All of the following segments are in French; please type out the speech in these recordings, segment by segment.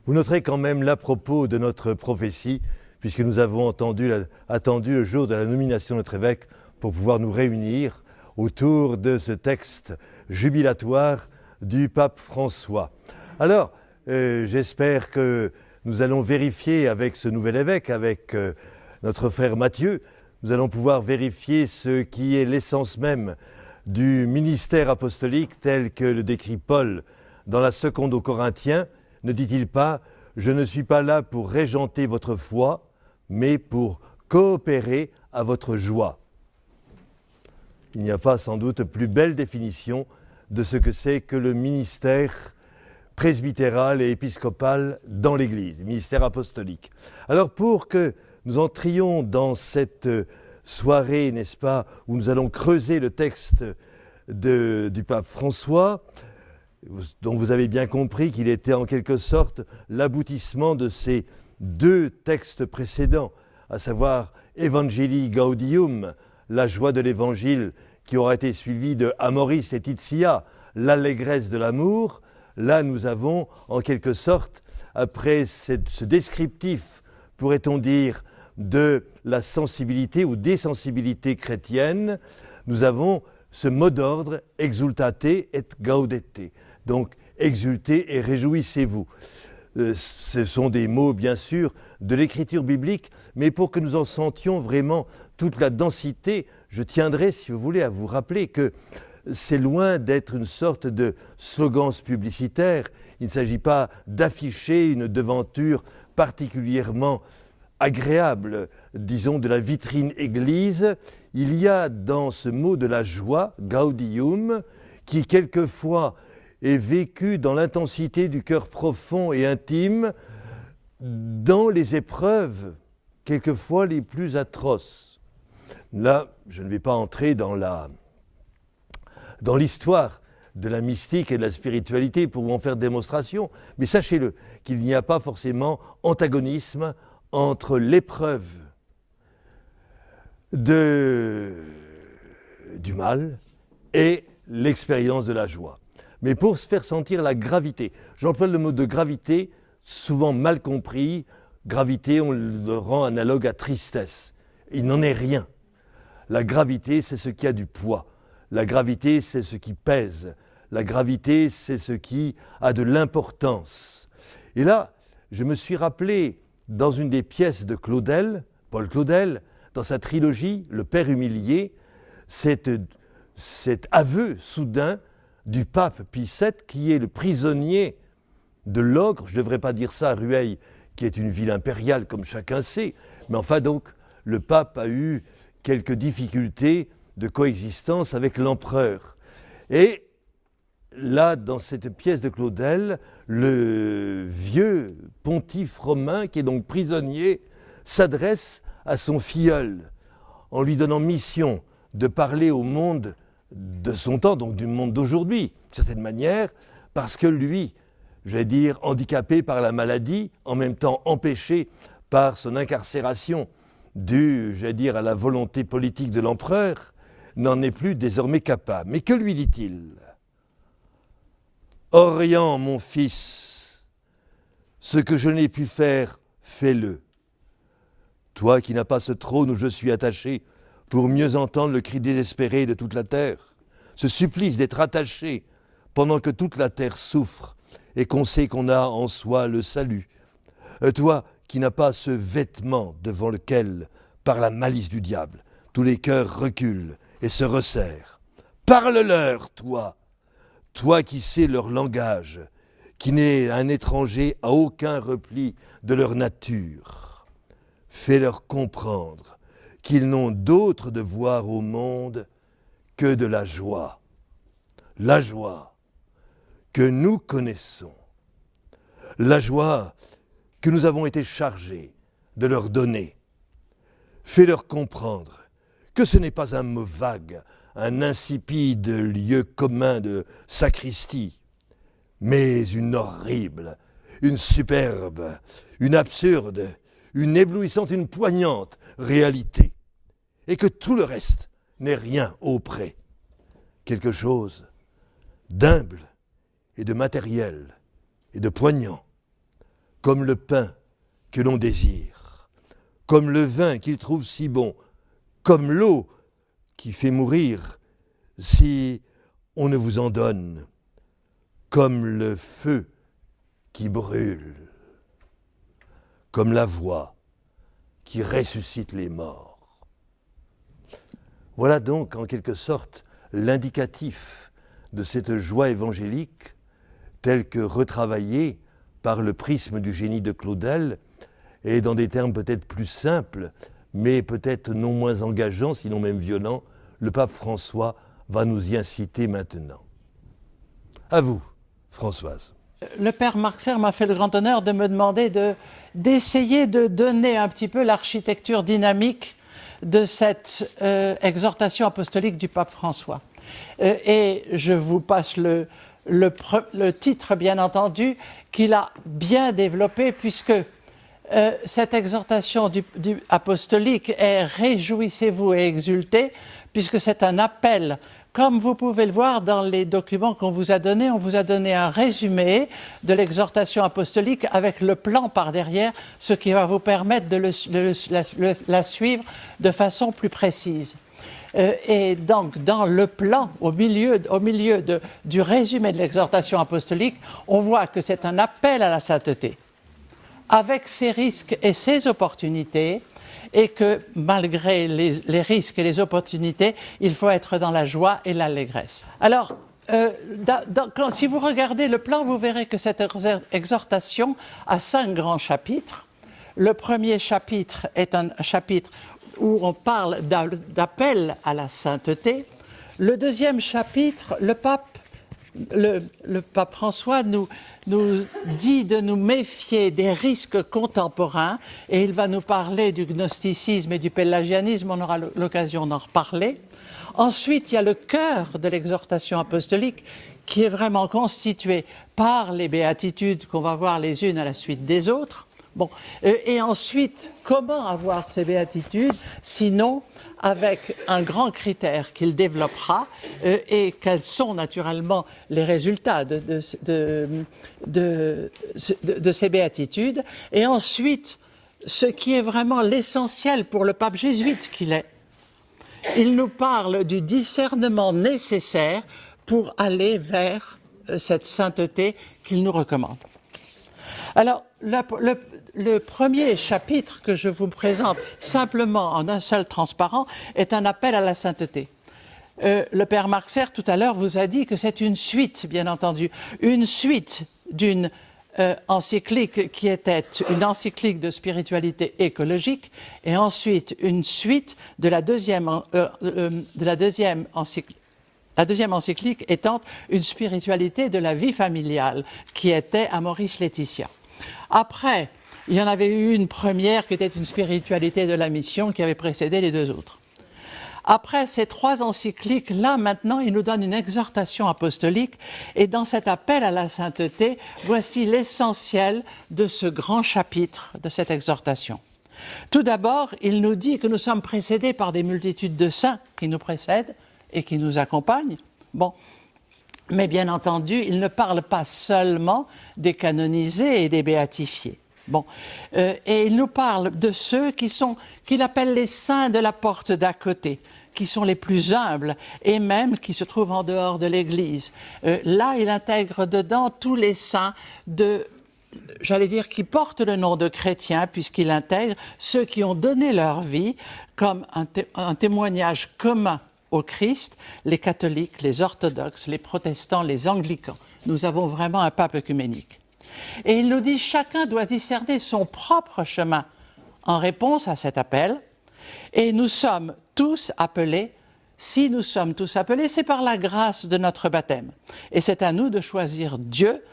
Vous noterez quand même l'à propos de notre prophétie, puisque nous avons attendu le jour de la nomination de notre évêque pour pouvoir nous réunir autour de ce texte jubilatoire du pape François. Alors, j'espère que nous allons vérifier avec ce nouvel évêque, avec notre frère Matthieu, nous allons pouvoir vérifier ce qui est l'essence même du ministère apostolique tel que le décrit Paul dans la seconde aux Corinthiens. Ne dit-il pas « Je ne suis pas là pour régenter votre foi, mais pour coopérer à votre joie ». Il n'y a pas sans doute plus belle définition de ce que c'est que le ministère presbytéral et épiscopal dans l'Église, ministère apostolique. Alors pour que nous entrions dans cette soirée, n'est-ce pas, où nous allons creuser le texte du pape François, dont vous avez bien compris qu'il était en quelque sorte l'aboutissement de ces deux textes précédents, à savoir Evangelii Gaudium, la joie de l'Évangile, qui aura été suivi de Amoris Laetitia, l'allégresse de l'amour. Là, nous avons en quelque sorte, après ce descriptif, pourrait-on dire, de la sensibilité ou des sensibilités chrétiennes, nous avons ce mot d'ordre « exultate et gaudete ». Donc, exultez et réjouissez-vous. Ce sont des mots, bien sûr, de l'écriture biblique, mais pour que nous en sentions vraiment toute la densité, je tiendrai, si vous voulez, à vous rappeler que c'est loin d'être une sorte de slogan publicitaire. Il ne s'agit pas d'afficher une devanture particulièrement agréable, disons, de la vitrine église. Il y a dans ce mot de la joie, gaudium, qui quelquefois est vécu dans l'intensité du cœur profond et intime, dans les épreuves, quelquefois les plus atroces. Là, je ne vais pas entrer dans l'histoire de la mystique et de la spiritualité pour en faire démonstration, mais sachez-le, qu'il n'y a pas forcément antagonisme entre l'épreuve du mal et l'expérience de la joie. Mais pour se faire sentir la gravité, j'emploie le mot de gravité, souvent mal compris. Gravité, on le rend analogue à tristesse. Il n'en est rien. La gravité, c'est ce qui a du poids. La gravité, c'est ce qui pèse. La gravité, c'est ce qui a de l'importance. Et là, je me suis rappelé, dans une des pièces de Claudel, Paul Claudel, dans sa trilogie « Le Père humilié », cet aveu soudain du pape Pie VII, qui est le prisonnier de l'ogre, je ne devrais pas dire ça à Rueil, qui est une ville impériale, comme chacun sait, mais enfin donc, le pape a eu quelques difficultés de coexistence avec l'empereur. Et là, dans cette pièce de Claudel, le vieux pontife romain, qui est donc prisonnier, s'adresse à son filleul, en lui donnant mission de parler au monde de son temps, donc du monde d'aujourd'hui, d'une certaine manière, parce que lui, je vais dire, handicapé par la maladie, en même temps empêché par son incarcération due, je vais dire, à la volonté politique de l'empereur, n'en est plus désormais capable. Mais que lui dit-il ? « Orient, mon fils, ce que je n'ai pu faire, fais-le. Toi qui n'as pas ce trône où je suis attaché, pour mieux entendre le cri désespéré de toute la terre, ce supplice d'être attaché pendant que toute la terre souffre et qu'on sait qu'on a en soi le salut. Toi qui n'as pas ce vêtement devant lequel, par la malice du diable, tous les cœurs reculent et se resserrent. Parle-leur, toi qui sais leur langage, qui n'est un étranger à aucun repli de leur nature. Fais-leur comprendre qu'ils n'ont d'autre devoir au monde que de la joie que nous connaissons, la joie que nous avons été chargés de leur donner. Fais-leur comprendre que ce n'est pas un mot vague, un insipide lieu commun de sacristie, mais une horrible, une superbe, une absurde, une éblouissante, une poignante réalité, et que tout le reste n'est rien auprès. Quelque chose d'humble et de matériel et de poignant, comme le pain que l'on désire, comme le vin qu'il trouve si bon, comme l'eau qui fait mourir si on ne vous en donne, comme le feu qui brûle, comme la voix qui ressuscite les morts. Voilà donc en quelque sorte l'indicatif de cette joie évangélique telle que retravaillée par le prisme du génie de Claudel et dans des termes peut-être plus simples, mais peut-être non moins engageants, sinon même violents, le pape François va nous y inciter maintenant. À vous, Françoise. Le père Marxer m'a fait le grand honneur de me demander d'essayer de donner un petit peu l'architecture dynamique de cette exhortation apostolique du pape François. Et je vous passe le titre, bien entendu, qu'il a bien développé, puisque cette exhortation apostolique est « Réjouissez-vous et exultez », puisque c'est un appel. Comme vous pouvez le voir dans les documents qu'on vous a donnés, on vous a donné un résumé de l'exhortation apostolique avec le plan par derrière, ce qui va vous permettre de la suivre de façon plus précise. Et donc, dans le plan, au milieu du résumé de l'exhortation apostolique, on voit que c'est un appel à la sainteté, avec ses risques et ses opportunités, et que malgré les risques et les opportunités, il faut être dans la joie et l'allégresse. Alors, si vous regardez le plan, vous verrez que cette exhortation a 5 grands chapitres. Le premier chapitre est un chapitre où on parle d'appel à la sainteté. Le deuxième chapitre, le pape François nous dit de nous méfier des risques contemporains, et il va nous parler du gnosticisme et du pélagianisme, on aura l'occasion d'en reparler. Ensuite, il y a le cœur de l'exhortation apostolique qui est vraiment constitué par les béatitudes qu'on va voir les unes à la suite des autres. Bon, et ensuite, comment avoir ces béatitudes, sinon avec un grand critère qu'il développera, et quels sont naturellement les résultats de ces béatitudes, et ensuite, ce qui est vraiment l'essentiel pour le pape jésuite qu'il est. Il nous parle du discernement nécessaire pour aller vers cette sainteté qu'il nous recommande. Alors, le premier chapitre que je vous présente simplement en un seul transparent est un appel à la sainteté. Le père Marxer tout à l'heure vous a dit que c'est une suite, bien entendu, une suite d'une encyclique qui était une encyclique de spiritualité écologique, et ensuite une suite de la deuxième encyclique. La deuxième encyclique étant une spiritualité de la vie familiale qui était Amoris Laetitia. Après, il y en avait eu une première qui était une spiritualité de la mission qui avait précédé les 2 autres. Après ces 3 encycliques, là maintenant, il nous donne une exhortation apostolique, et dans cet appel à la sainteté, voici l'essentiel de ce grand chapitre de cette exhortation. Tout d'abord, il nous dit que nous sommes précédés par des multitudes de saints qui nous précèdent et qui nous accompagnent. Bon. Mais bien entendu, il ne parle pas seulement des canonisés et des béatifiés. Bon, et il nous parle de ceux qu'il appelle les saints de la porte d'à côté, qui sont les plus humbles et même qui se trouvent en dehors de l'Église. Là, il intègre dedans tous les saints qui portent le nom de chrétiens, puisqu'il intègre ceux qui ont donné leur vie comme un témoignage commun au Christ, les catholiques, les orthodoxes, les protestants, les anglicans. Nous avons vraiment un pape œcuménique. Et il nous dit chacun doit discerner son propre chemin en réponse à cet appel, et nous sommes tous appelés. Si nous sommes tous appelés, c'est par la grâce de notre baptême, et c'est à nous de choisir Dieu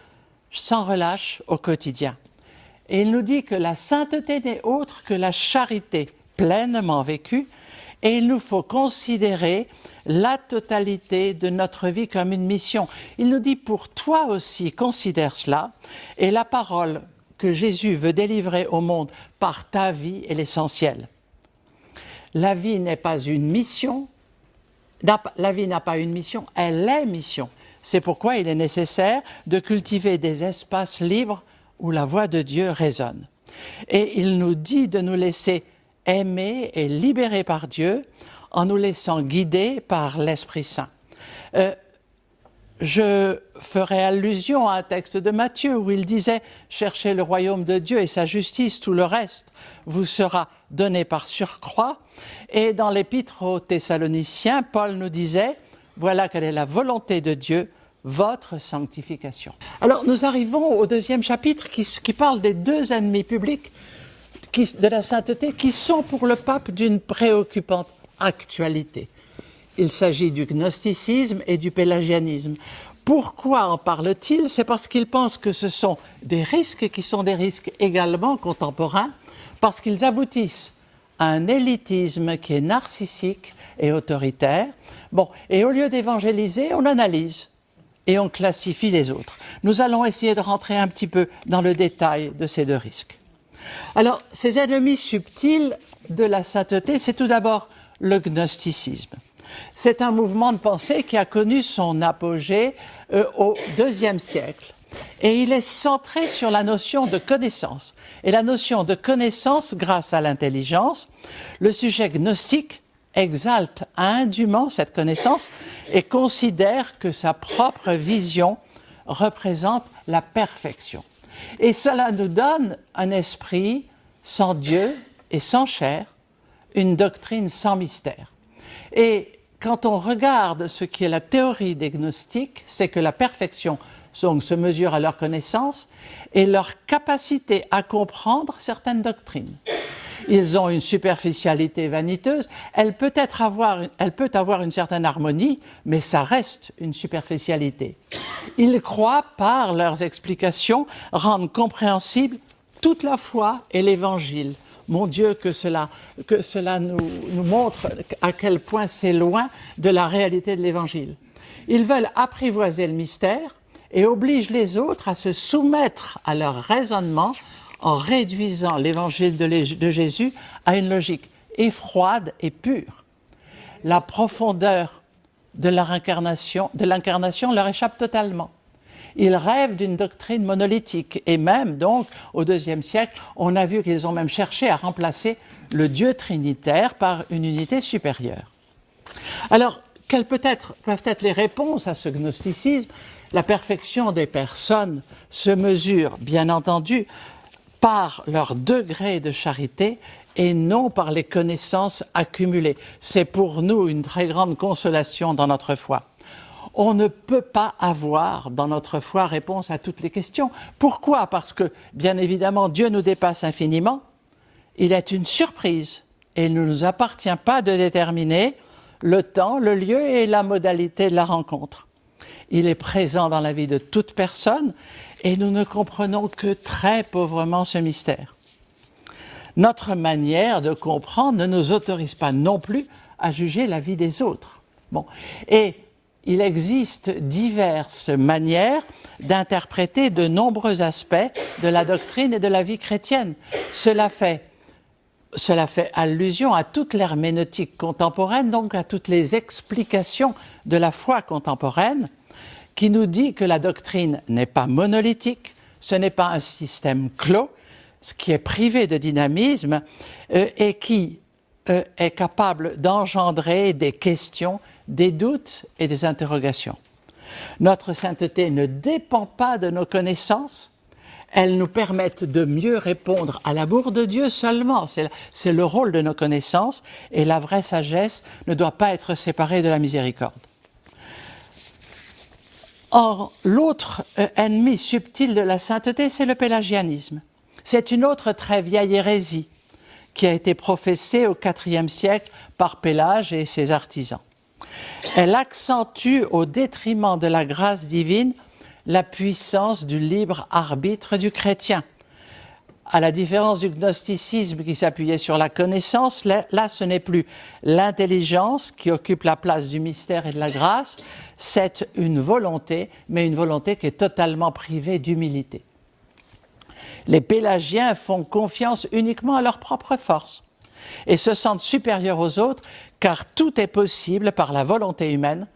sans relâche au quotidien. Et il nous dit que la sainteté n'est autre que la charité pleinement vécue, et il nous faut considérer la totalité de notre vie comme une mission. Il nous dit pour toi aussi, considère cela, et la parole que Jésus veut délivrer au monde par ta vie est l'essentiel. La vie n'est pas une mission, la vie n'a pas une mission, elle est mission. C'est pourquoi il est nécessaire de cultiver des espaces libres où la voix de Dieu résonne. Et il nous dit de nous laisser aimer et libérer par Dieu en nous laissant guider par l'Esprit Saint. Je ferai allusion à un texte de Matthieu où il disait « Cherchez le royaume de Dieu et sa justice, tout le reste vous sera donné par surcroît ». Et dans l'épître aux Thessaloniciens, Paul nous disait « Voilà quelle est la volonté de Dieu, votre sanctification ». Alors nous arrivons au deuxième chapitre qui parle des deux ennemis publics de la sainteté qui sont pour le pape d'une préoccupante actualité. Il s'agit du gnosticisme et du pélagianisme. Pourquoi en parle-t-il? C'est parce qu'il pense que ce sont des risques qui sont des risques également contemporains, parce qu'ils aboutissent à un élitisme qui est narcissique et autoritaire. Bon, et au lieu d'évangéliser, on analyse et on classifie les autres. Nous allons essayer de rentrer un petit peu dans le détail de ces deux risques. Alors, ces ennemis subtils de la sainteté, c'est tout d'abord le gnosticisme. C'est un mouvement de pensée qui a connu son apogée au IIe siècle. Et il est centré sur la notion de connaissance. Et la notion de connaissance grâce à l'intelligence, le sujet gnostique exalte indûment cette connaissance et considère que sa propre vision représente la perfection. Et cela nous donne un esprit sans Dieu et sans chair, une doctrine sans mystère. Et quand on regarde ce qui est la théorie des gnostiques, c'est que la perfection donc, se mesure à leur connaissance et leur capacité à comprendre certaines doctrines. Ils ont une superficialité vaniteuse, elle peut avoir une certaine harmonie, mais ça reste une superficialité. Ils croient, par leurs explications, rendre compréhensible toute la foi et l'Évangile. Mon Dieu, que cela nous montre à quel point c'est loin de la réalité de l'Évangile. Ils veulent apprivoiser le mystère et obligent les autres à se soumettre à leur raisonnement en réduisant l'Évangile de Jésus à une logique effroide et pure. La profondeur de l'incarnation leur échappe totalement. Ils rêvent d'une doctrine monolithique et même donc au IIe siècle, on a vu qu'ils ont même cherché à remplacer le Dieu trinitaire par une unité supérieure. Alors, quelles peuvent être les réponses à ce gnosticisme? La perfection des personnes se mesure, bien entendu, par leur degré de charité et non par les connaissances accumulées. C'est pour nous une très grande consolation dans notre foi. On ne peut pas avoir dans notre foi réponse à toutes les questions. Pourquoi? Parce que, bien évidemment, Dieu nous dépasse infiniment. Il est une surprise et il ne nous appartient pas de déterminer le temps, le lieu et la modalité de la rencontre. Il est présent dans la vie de toute personne et nous ne comprenons que très pauvrement ce mystère. Notre manière de comprendre ne nous autorise pas non plus à juger la vie des autres. Bon. Et il existe diverses manières d'interpréter de nombreux aspects de la doctrine et de la vie chrétienne. Cela fait allusion à toute l'herméneutique contemporaine, donc à toutes les explications de la foi contemporaine, qui nous dit que la doctrine n'est pas monolithique, ce n'est pas un système clos, ce qui est privé de dynamisme et qui est capable d'engendrer des questions, des doutes et des interrogations. Notre sainteté ne dépend pas de nos connaissances, elles nous permettent de mieux répondre à l'amour de Dieu seulement. C'est le rôle de nos connaissances et la vraie sagesse ne doit pas être séparée de la miséricorde. Or, l'autre ennemi subtil de la sainteté, c'est le pélagianisme. C'est une autre très vieille hérésie qui a été professée au IVe siècle par Pélage et ses artisans. Elle accentue au détriment de la grâce divine la puissance du libre arbitre du chrétien. À la différence du gnosticisme qui s'appuyait sur la connaissance, là ce n'est plus l'intelligence qui occupe la place du mystère et de la grâce, c'est une volonté, mais une volonté qui est totalement privée d'humilité. Les pélagiens font confiance uniquement à leur propre force et se sentent supérieurs aux autres car tout est possible par la volonté humaine,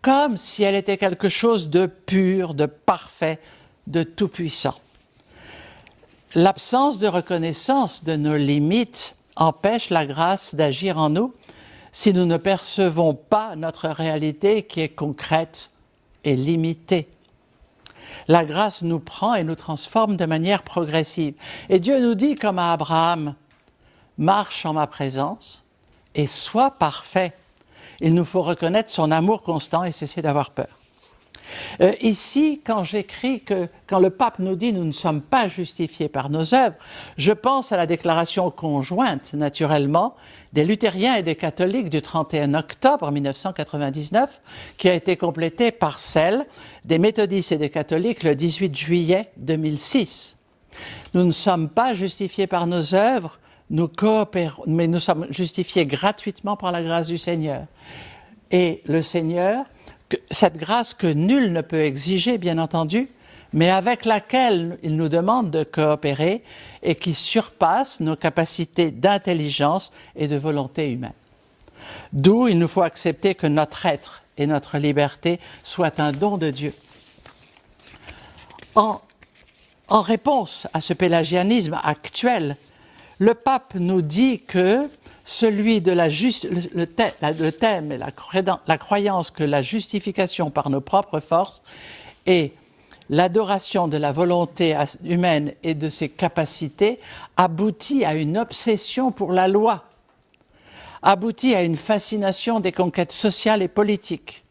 comme si elle était quelque chose de pur, de parfait, de tout-puissant. L'absence de reconnaissance de nos limites empêche la grâce d'agir en nous si nous ne percevons pas notre réalité qui est concrète et limitée. La grâce nous prend et nous transforme de manière progressive. Et Dieu nous dit, comme à Abraham, « Marche en ma présence et sois parfait ». Il nous faut reconnaître son amour constant et cesser d'avoir peur. Ici, quand j'écris quand le pape nous dit « nous ne sommes pas justifiés par nos œuvres », je pense à la déclaration conjointe, naturellement, des luthériens et des catholiques du 31 octobre 1999, qui a été complétée par celle des méthodistes et des catholiques le 18 juillet 2006. Nous ne sommes pas justifiés par nos œuvres, nous coopérons, mais nous sommes justifiés gratuitement par la grâce du Seigneur. Et le Seigneur, cette grâce que nul ne peut exiger, bien entendu, mais avec laquelle il nous demande de coopérer et qui surpasse nos capacités d'intelligence et de volonté humaine. D'où il nous faut accepter que notre être et notre liberté soient un don de Dieu. En réponse à ce pélagianisme actuel, le pape nous dit que celui de le thème et la croyance que la justification par nos propres forces et l'adoration de la volonté humaine et de ses capacités aboutit à une obsession pour la loi, aboutit à une fascination des conquêtes sociales et politiques,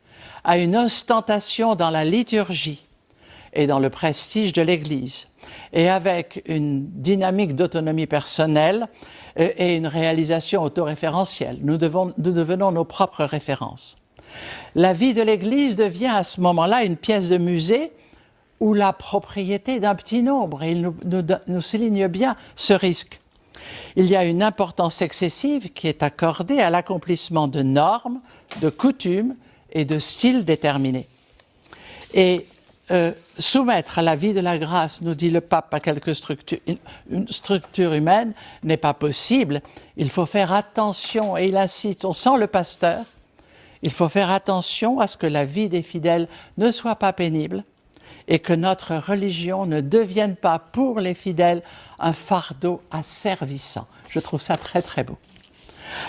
à une ostentation dans la liturgie et dans le prestige de l'Église, et avec une dynamique d'autonomie personnelle et une réalisation autoréférentielle. Nous devenons nos propres références. La vie de l'Église devient à ce moment-là une pièce de musée ou la propriété d'un petit nombre, et il nous souligne bien ce risque. Il y a une importance excessive qui est accordée à l'accomplissement de normes, de coutumes et de styles déterminés. Et soumettre à la vie de la grâce, nous dit le pape, à quelque une structure humaine n'est pas possible. Il faut faire attention, et il incite, on sent le pasteur, il faut faire attention à ce que la vie des fidèles ne soit pas pénible et que notre religion ne devienne pas pour les fidèles un fardeau asservissant. Je trouve ça très très beau.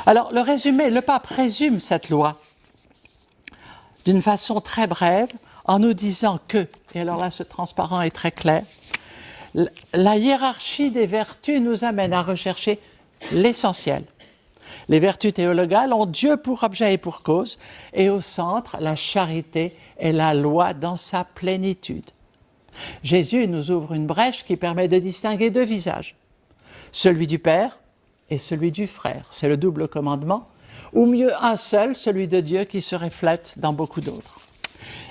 Alors le pape résume cette loi d'une façon très brève en nous disant que, et alors là ce transparent est très clair, la hiérarchie des vertus nous amène à rechercher l'essentiel. Les vertus théologales ont Dieu pour objet et pour cause, et au centre, la charité et la loi dans sa plénitude. Jésus nous ouvre une brèche qui permet de distinguer deux visages, celui du Père et celui du frère. C'est le double commandement, ou mieux un seul, celui de Dieu qui se reflète dans beaucoup d'autres.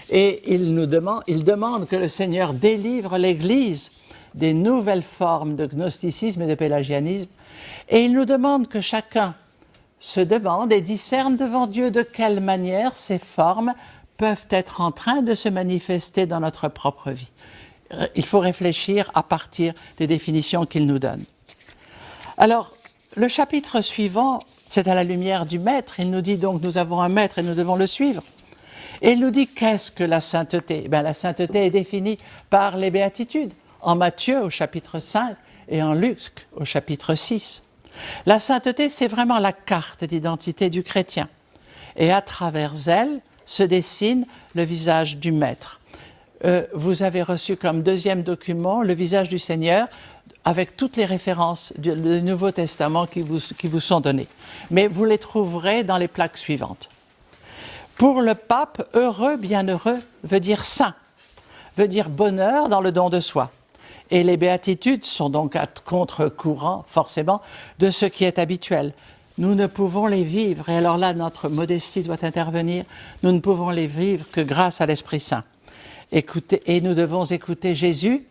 Et il demande que le Seigneur délivre l'Église des nouvelles formes de gnosticisme et de pélagianisme, et il nous demande que chacun se demande et discerne devant Dieu de quelle manière ces formes peuvent être en train de se manifester dans notre propre vie. Il faut réfléchir à partir des définitions qu'il nous donne. Alors, le chapitre suivant, c'est à la lumière du Maître. Il nous dit donc, nous avons un Maître et nous devons le suivre. Et il nous dit, qu'est-ce que la sainteté ? La sainteté est définie par les béatitudes, en Matthieu au chapitre 5 et en Luc au chapitre 6. La sainteté, c'est vraiment la carte d'identité du chrétien. Et à travers elle se dessine le visage du Maître. Vous avez reçu comme deuxième document le visage du Seigneur avec toutes les références du Nouveau Testament qui vous sont données. Mais vous les trouverez dans les plaques suivantes. Pour le pape, heureux, bienheureux veut dire saint, veut dire bonheur dans le don de soi. Et les béatitudes sont donc à contre-courant, forcément, de ce qui est habituel. Nous ne pouvons les vivre, et alors là, notre modestie doit intervenir, nous ne pouvons les vivre que grâce à l'Esprit Saint. Et nous devons écouter Jésus,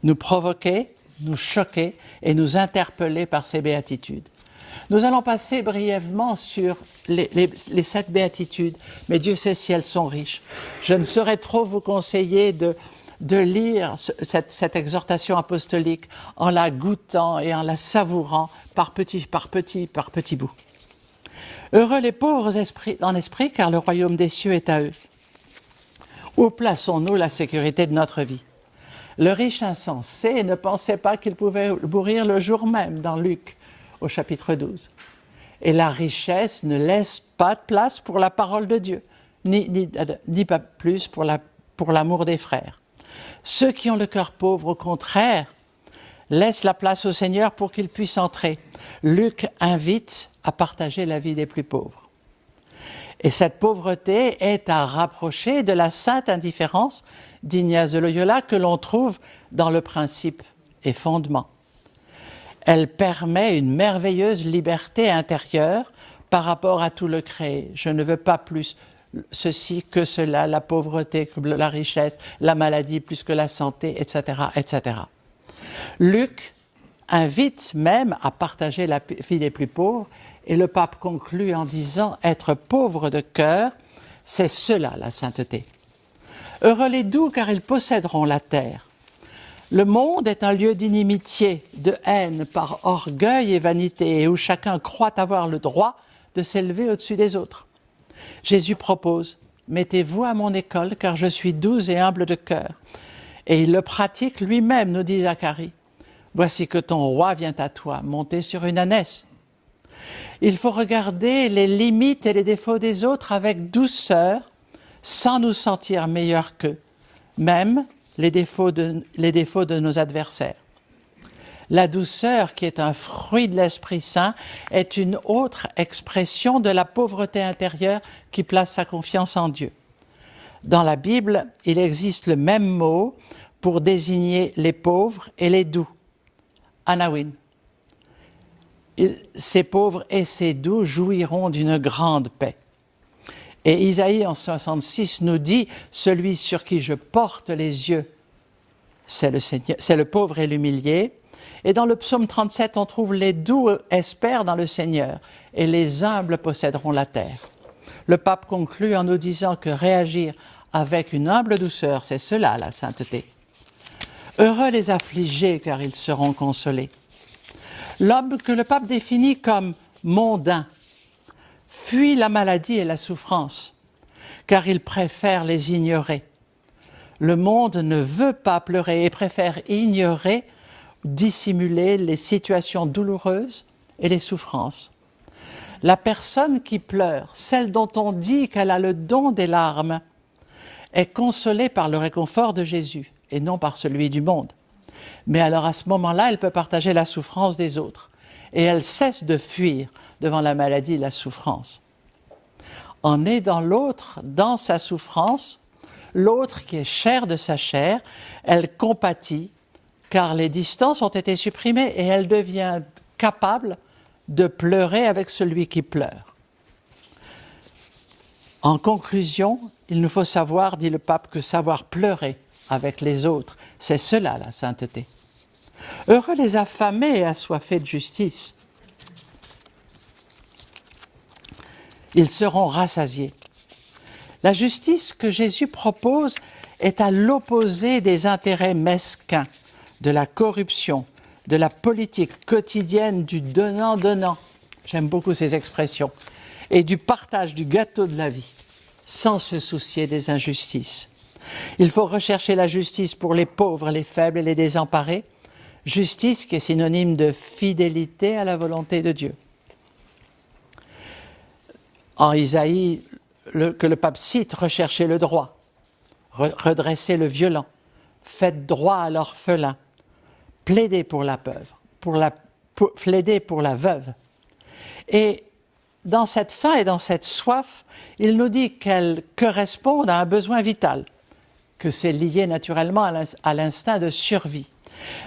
nous provoquer, nous choquer et nous interpeller par ces béatitudes. Nous allons passer brièvement sur les 7 béatitudes, mais Dieu sait si elles sont riches. Je ne saurais trop vous conseiller de lire cette exhortation apostolique en la goûtant et en la savourant par petits bouts. Heureux les pauvres en esprit, car le royaume des cieux est à eux. Où plaçons-nous la sécurité de notre vie ? Le riche insensé ne pensait pas qu'il pouvait mourir le jour même, dans Luc, au chapitre 12. Et la richesse ne laisse pas de place pour la parole de Dieu, ni pas plus pour l'amour des frères. Ceux qui ont le cœur pauvre, au contraire, laissent la place au Seigneur pour qu'il puisse entrer. Luc invite à partager la vie des plus pauvres. Et cette pauvreté est à rapprocher de la sainte indifférence d'Ignace de Loyola que l'on trouve dans le principe et fondement. Elle permet une merveilleuse liberté intérieure par rapport à tout le créé. Je ne veux pas plus ceci que cela, la pauvreté que la richesse, la maladie plus que la santé, etc., etc. Luc invite même à partager la vie des plus pauvres et le pape conclut en disant « Être pauvre de cœur, c'est cela la sainteté. Heureux les doux car ils posséderont la terre. Le monde est un lieu d'inimitié, de haine par orgueil et vanité et où chacun croit avoir le droit de s'élever au-dessus des autres. Jésus propose « Mettez-vous à mon école car je suis doux et humble de cœur. » Et il le pratique lui-même, nous dit Zacharie. « Voici que ton roi vient à toi, monté sur une ânesse. » Il faut regarder les limites et les défauts des autres avec douceur, sans nous sentir meilleurs qu'eux, même les défauts de nos adversaires. La douceur, qui est un fruit de l'Esprit Saint, est une autre expression de la pauvreté intérieure qui place sa confiance en Dieu. Dans la Bible, il existe le même mot pour désigner les pauvres et les doux. Anawin. Ces pauvres et ces doux jouiront d'une grande paix. Et Isaïe en 66 nous dit « Celui sur qui je porte les yeux, c'est le pauvre et l'humilié. » Et dans le psaume 37, on trouve « Les doux espèrent dans le Seigneur, et les humbles posséderont la terre. » Le pape conclut en nous disant que réagir avec une humble douceur, c'est cela la sainteté. Heureux les affligés, car ils seront consolés. L'homme que le pape définit comme mondain fuit la maladie et la souffrance, car il préfère les ignorer. Le monde ne veut pas pleurer et préfère ignorer, dissimuler les situations douloureuses et les souffrances. La personne qui pleure, celle dont on dit qu'elle a le don des larmes, est consolée par le réconfort de Jésus et non par celui du monde. Mais alors à ce moment-là, elle peut partager la souffrance des autres et elle cesse de fuir devant la maladie et la souffrance. En aidant l'autre dans sa souffrance, l'autre qui est chair de sa chair, elle compatit car les distances ont été supprimées et elle devient capable de pleurer avec celui qui pleure. En conclusion, il nous faut savoir, dit le pape, que savoir pleurer avec les autres, c'est cela la sainteté. Heureux les affamés et assoiffés de justice. Ils seront rassasiés. La justice que Jésus propose est à l'opposé des intérêts mesquins, de la corruption, de la politique quotidienne du donnant-donnant, j'aime beaucoup ces expressions, et du partage du gâteau de la vie, sans se soucier des injustices. Il faut rechercher la justice pour les pauvres, les faibles et les désemparés, justice qui est synonyme de fidélité à la volonté de Dieu. En Isaïe, que le pape cite, recherchez le droit, redressez le violent, faites droit à l'orphelin, plaidez pour la veuve. Et dans cette faim et dans cette soif, il nous dit qu'elles correspondent à un besoin vital, que c'est lié naturellement à l'instinct de survie.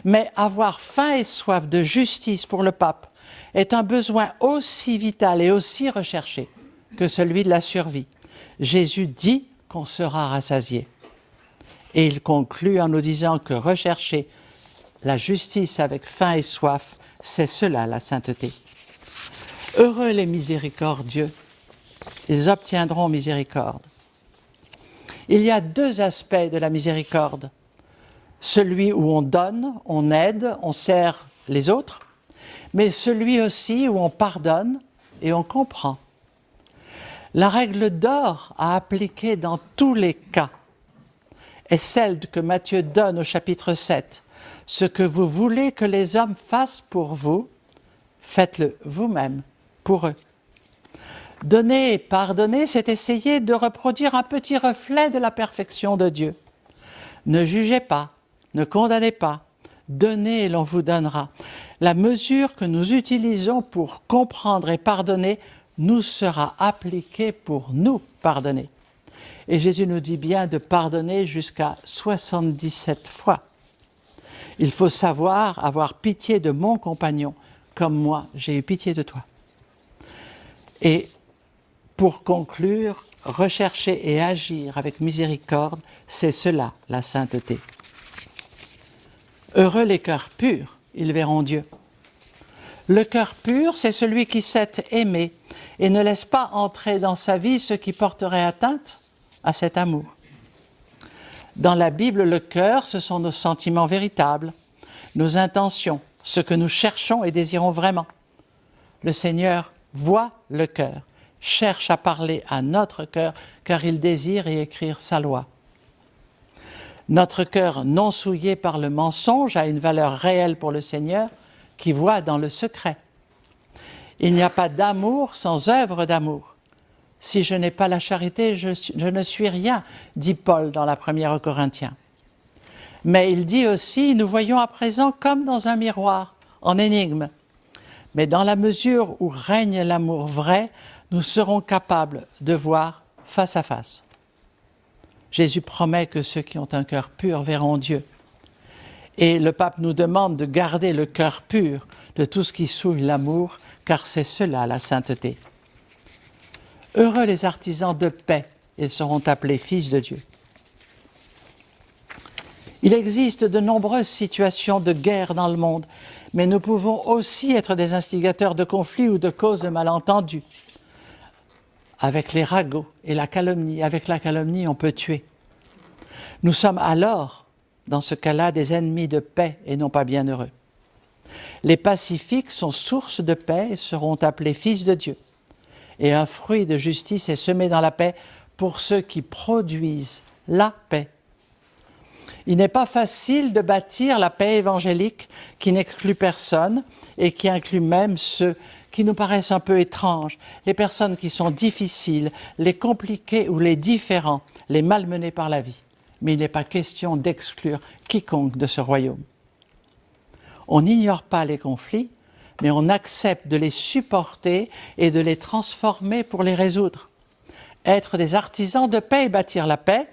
Mais avoir faim et soif de justice pour le pape est un besoin aussi vital et aussi recherché que celui de la survie. Jésus dit qu'on sera rassasié. Et il conclut en nous disant que rechercher la justice avec faim et soif, c'est cela la sainteté. Heureux les miséricordieux, ils obtiendront miséricorde. Il y a deux aspects de la miséricorde. Celui où on donne, on aide, on sert les autres, mais celui aussi où on pardonne et on comprend. La règle d'or à appliquer dans tous les cas est celle que Matthieu donne au chapitre 7. Ce que vous voulez que les hommes fassent pour vous, faites-le vous-même pour eux. Donner et pardonner, c'est essayer de reproduire un petit reflet de la perfection de Dieu. Ne jugez pas, ne condamnez pas, donnez et l'on vous donnera. La mesure que nous utilisons pour comprendre et pardonner nous sera appliquée pour nous pardonner. Et Jésus nous dit bien de pardonner jusqu'à 77 fois. Il faut savoir avoir pitié de mon compagnon, comme moi j'ai eu pitié de toi. Et pour conclure, rechercher et agir avec miséricorde, c'est cela la sainteté. Heureux les cœurs purs, ils verront Dieu. Le cœur pur, c'est celui qui sait aimer et ne laisse pas entrer dans sa vie ce qui porterait atteinte à cet amour. Dans la Bible, le cœur, ce sont nos sentiments véritables, nos intentions, ce que nous cherchons et désirons vraiment. Le Seigneur voit le cœur, cherche à parler à notre cœur, car il désire y écrire sa loi. Notre cœur non souillé par le mensonge a une valeur réelle pour le Seigneur, qui voit dans le secret. Il n'y a pas d'amour sans œuvre d'amour. Si je n'ai pas la charité, je ne suis rien, dit Paul dans la première Corinthiens. Mais il dit aussi, nous voyons à présent comme dans un miroir, en énigme. Mais dans la mesure où règne l'amour vrai, nous serons capables de voir face à face. Jésus promet que ceux qui ont un cœur pur verront Dieu. Et le pape nous demande de garder le cœur pur de tout ce qui souille l'amour, car c'est cela la sainteté. Heureux les artisans de paix, ils seront appelés fils de Dieu. Il existe de nombreuses situations de guerre dans le monde, mais nous pouvons aussi être des instigateurs de conflits ou de causes de malentendus. Avec les ragots et la calomnie, avec la calomnie, on peut tuer. Nous sommes alors, dans ce cas-là, des ennemis de paix et non pas bienheureux. Les pacifiques sont source de paix et seront appelés fils de Dieu. Et un fruit de justice est semé dans la paix pour ceux qui produisent la paix. Il n'est pas facile de bâtir la paix évangélique qui n'exclut personne et qui inclut même ceux qui nous paraissent un peu étranges, les personnes qui sont difficiles, les compliquées ou les différents, les malmenés par la vie. Mais il n'est pas question d'exclure quiconque de ce royaume. On n'ignore pas les conflits, mais on accepte de les supporter et de les transformer pour les résoudre. Être des artisans de paix et bâtir la paix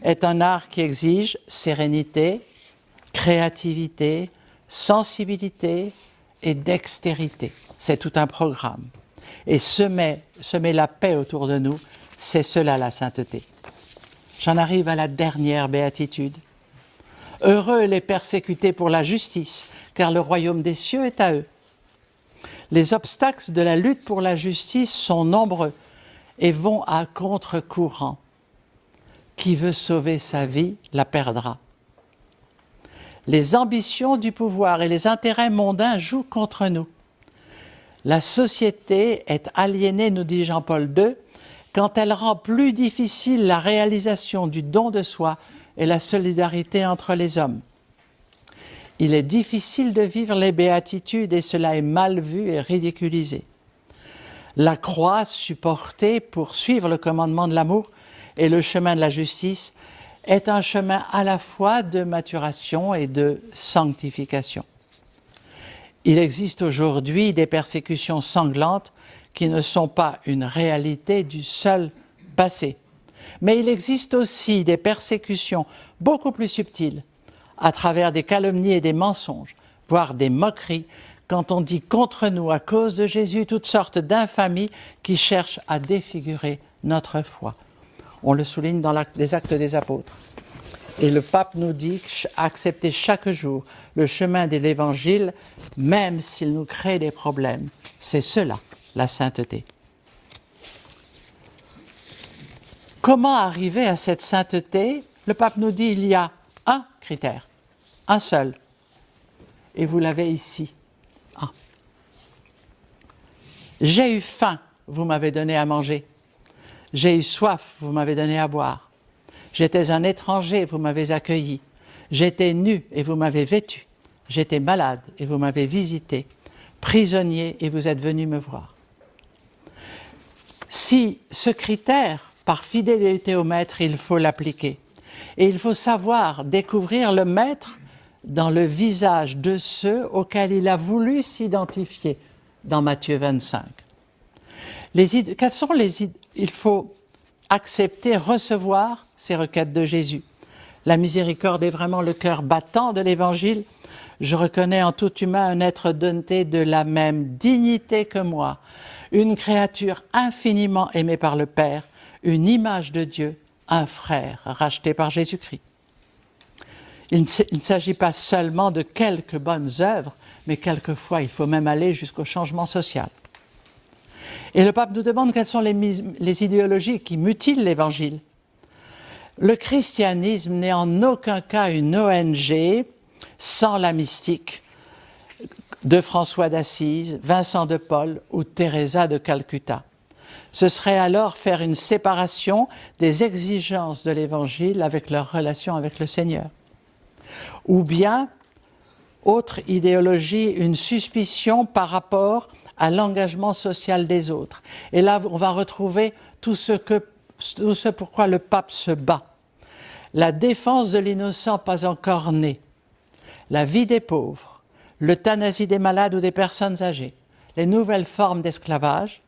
est un art qui exige sérénité, créativité, sensibilité et dextérité. C'est tout un programme. Et semer la paix autour de nous, c'est cela la sainteté. J'en arrive à la dernière béatitude. Heureux les persécutés pour la justice, car le royaume des cieux est à eux. Les obstacles de la lutte pour la justice sont nombreux et vont à contre-courant. Qui veut sauver sa vie la perdra. Les ambitions du pouvoir et les intérêts mondains jouent contre nous. La société est aliénée, nous dit Jean-Paul II, quand elle rend plus difficile la réalisation du don de soi et la solidarité entre les hommes. Il est difficile de vivre les béatitudes et cela est mal vu et ridiculisé. La croix supportée pour suivre le commandement de l'amour et le chemin de la justice est un chemin à la fois de maturation et de sanctification. Il existe aujourd'hui des persécutions sanglantes qui ne sont pas une réalité du seul passé. Mais il existe aussi des persécutions beaucoup plus subtiles, à travers des calomnies et des mensonges, voire des moqueries, quand on dit contre nous, à cause de Jésus, toutes sortes d'infamies qui cherchent à défigurer notre foi. On le souligne dans les Actes des Apôtres. Et le pape nous dit accepter chaque jour le chemin de l'Évangile, même s'il nous crée des problèmes. C'est cela, la sainteté. Comment arriver à cette sainteté? Le pape nous dit qu'il y a un critère, un seul. Et vous l'avez ici. Ah. J'ai eu faim, vous m'avez donné à manger. J'ai eu soif, vous m'avez donné à boire. J'étais un étranger et vous m'avez accueilli. J'étais nu et vous m'avez vêtu. J'étais malade et vous m'avez visité. Prisonnier et vous êtes venu me voir. Si ce critère, par fidélité au maître, il faut l'appliquer. Et il faut savoir découvrir le maître dans le visage de ceux auxquels il a voulu s'identifier dans Matthieu 25. Quelles sont il faut accepter, recevoir ces requêtes de Jésus. La miséricorde est vraiment le cœur battant de l'Évangile. Je reconnais en tout humain un être doté de la même dignité que moi, une créature infiniment aimée par le Père, une image de Dieu, un frère racheté par Jésus-Christ. Il ne s'agit pas seulement de quelques bonnes œuvres, mais quelquefois il faut même aller jusqu'au changement social. Et le pape nous demande quelles sont les idéologies qui mutilent l'Évangile. Le christianisme n'est en aucun cas une ONG sans la mystique de François d'Assise, Vincent de Paul ou Teresa de Calcutta. Ce serait alors faire une séparation des exigences de l'Évangile avec leur relation avec le Seigneur. Ou bien, autre idéologie, une suspicion par rapport à l'engagement social des autres. Et là, on va retrouver tout ce pourquoi le pape se bat. La défense de l'innocent pas encore né, la vie des pauvres, l'euthanasie des malades ou des personnes âgées, les nouvelles formes d'esclavage.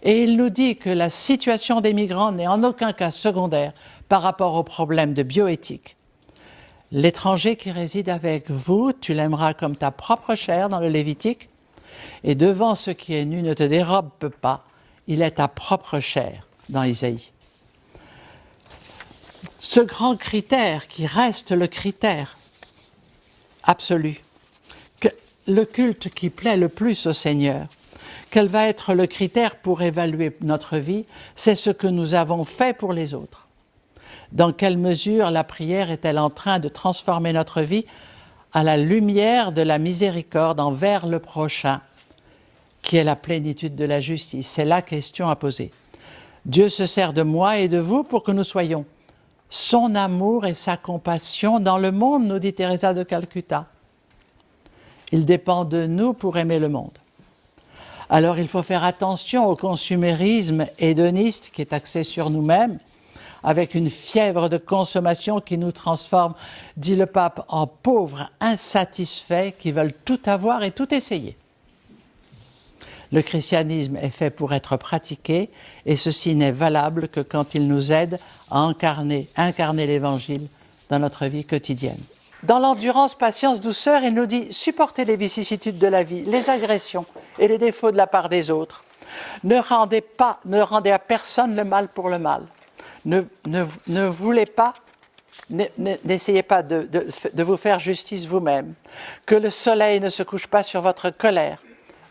Et il nous dit que la situation des migrants n'est en aucun cas secondaire par rapport aux problèmes de bioéthique. L'étranger qui réside avec vous, tu l'aimeras comme ta propre chair dans le Lévitique, et devant ce qui est nu ne te dérobe pas, il est ta propre chair dans Isaïe. Ce grand critère qui reste le critère absolu, le culte qui plaît le plus au Seigneur, quel va être le critère pour évaluer notre vie, c'est ce que nous avons fait pour les autres. Dans quelle mesure la prière est-elle en train de transformer notre vie à la lumière de la miséricorde envers le prochain, qui est la plénitude de la justice? C'est la question à poser. Dieu se sert de moi et de vous pour que nous soyons son amour et sa compassion dans le monde, nous dit Teresa de Calcutta. Il dépend de nous pour aimer le monde. Alors il faut faire attention au consumérisme hédoniste qui est axé sur nous-mêmes, avec une fièvre de consommation qui nous transforme, dit le pape, en pauvres insatisfaits qui veulent tout avoir et tout essayer. Le christianisme est fait pour être pratiqué et ceci n'est valable que quand il nous aide à incarner l'Évangile dans notre vie quotidienne. Dans l'endurance, patience, douceur, il nous dit « supportez les vicissitudes de la vie, les agressions et les défauts de la part des autres. Ne rendez à personne le mal pour le mal. N'essayez pas de vous faire justice vous-même. Que le soleil ne se couche pas sur votre colère.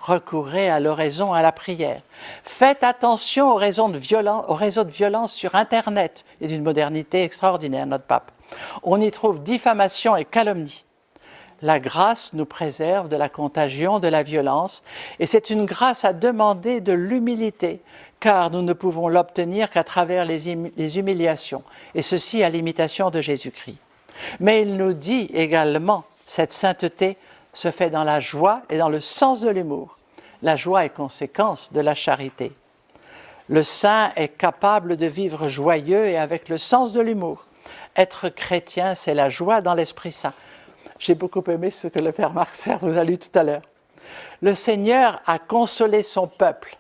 Recourez à l'oraison, à la prière. Faites attention aux réseaux de violence sur Internet et d'une modernité extraordinaire, notre pape. On y trouve diffamation et calomnie. La grâce nous préserve de la contagion de la violence et c'est une grâce à demander de l'humilité car nous ne pouvons l'obtenir qu'à travers les humiliations et ceci à l'imitation de Jésus-Christ. Mais il nous dit également, cette sainteté se fait dans la joie et dans le sens de l'humour. La joie est conséquence de la charité. Le saint est capable de vivre joyeux et avec le sens de l'humour. Être chrétien, c'est la joie dans l'Esprit Saint. J'ai beaucoup aimé ce que le Père Marc Serre vous a lu tout à l'heure. Le Seigneur a consolé son peuple.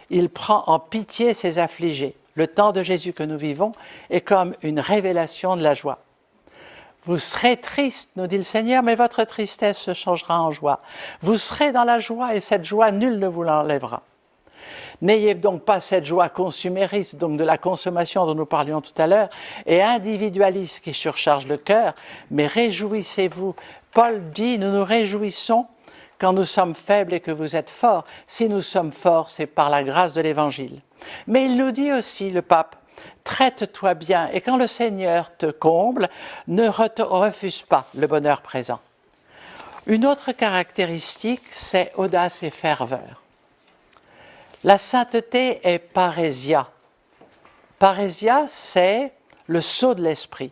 Il prend en pitié ses affligés. Le temps de Jésus que nous vivons est comme une révélation de la joie. Vous serez triste, nous dit le Seigneur, mais votre tristesse se changera en joie. Vous serez dans la joie et cette joie, nul ne vous l'enlèvera. N'ayez donc pas cette joie consumériste, donc de la consommation dont nous parlions tout à l'heure, et individualiste qui surcharge le cœur, mais réjouissez-vous. Paul dit, nous nous réjouissons quand nous sommes faibles et que vous êtes forts. Si nous sommes forts, c'est par la grâce de l'Évangile. Mais il nous dit aussi, le pape, traite-toi bien et quand le Seigneur te comble, ne refuse pas le bonheur présent. Une autre caractéristique, c'est audace et ferveur. La sainteté est parésia. Parésia, c'est le sceau de l'esprit.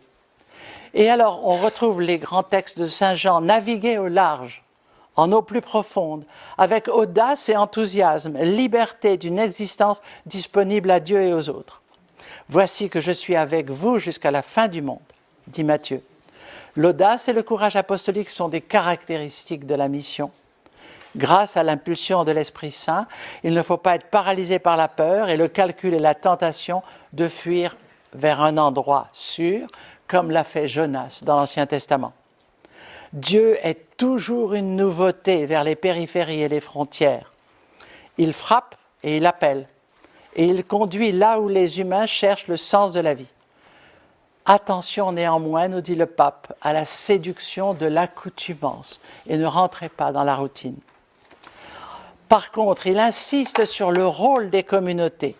Et alors, on retrouve les grands textes de Saint Jean, naviguer au large, en eau plus profonde, avec audace et enthousiasme, liberté d'une existence disponible à Dieu et aux autres. Voici que je suis avec vous jusqu'à la fin du monde, dit Matthieu. L'audace et le courage apostolique sont des caractéristiques de la mission. Grâce à l'impulsion de l'Esprit Saint, il ne faut pas être paralysé par la peur et le calcul et la tentation de fuir vers un endroit sûr, comme l'a fait Jonas dans l'Ancien Testament. Dieu est toujours une nouveauté vers les périphéries et les frontières. Il frappe et il appelle, et il conduit là où les humains cherchent le sens de la vie. Attention néanmoins, nous dit le pape, à la séduction de l'accoutumance et ne rentrez pas dans la routine. Par contre, il insiste sur le rôle des communautés.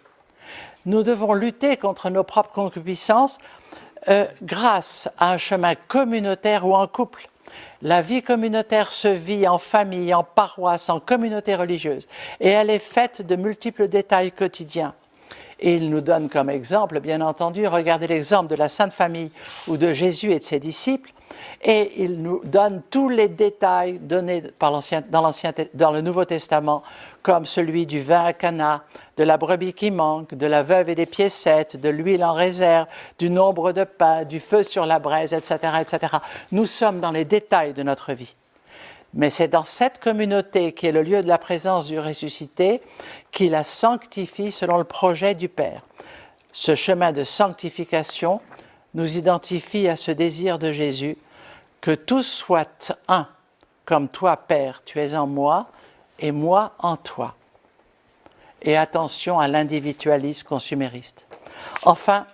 Nous devons lutter contre nos propres concupiscences grâce à un chemin communautaire ou en couple. La vie communautaire se vit en famille, en paroisse, en communauté religieuse, et elle est faite de multiples détails quotidiens. Et il nous donne comme exemple, bien entendu, regardez l'exemple de la Sainte Famille ou de Jésus et de ses disciples, et il nous donne tous les détails donnés dans le Nouveau Testament, comme celui du vin à Cana, de la brebis qui manque, de la veuve et des piécettes, de l'huile en réserve, du nombre de pains, du feu sur la braise, etc., etc. Nous sommes dans les détails de notre vie. Mais c'est dans cette communauté qui est le lieu de la présence du ressuscité qui la sanctifie selon le projet du Père. Ce chemin de sanctification nous identifie à ce désir de Jésus que tous soient un, comme toi, Père, tu es en moi et moi en toi. Et attention à l'individualisme consumériste. Enfin,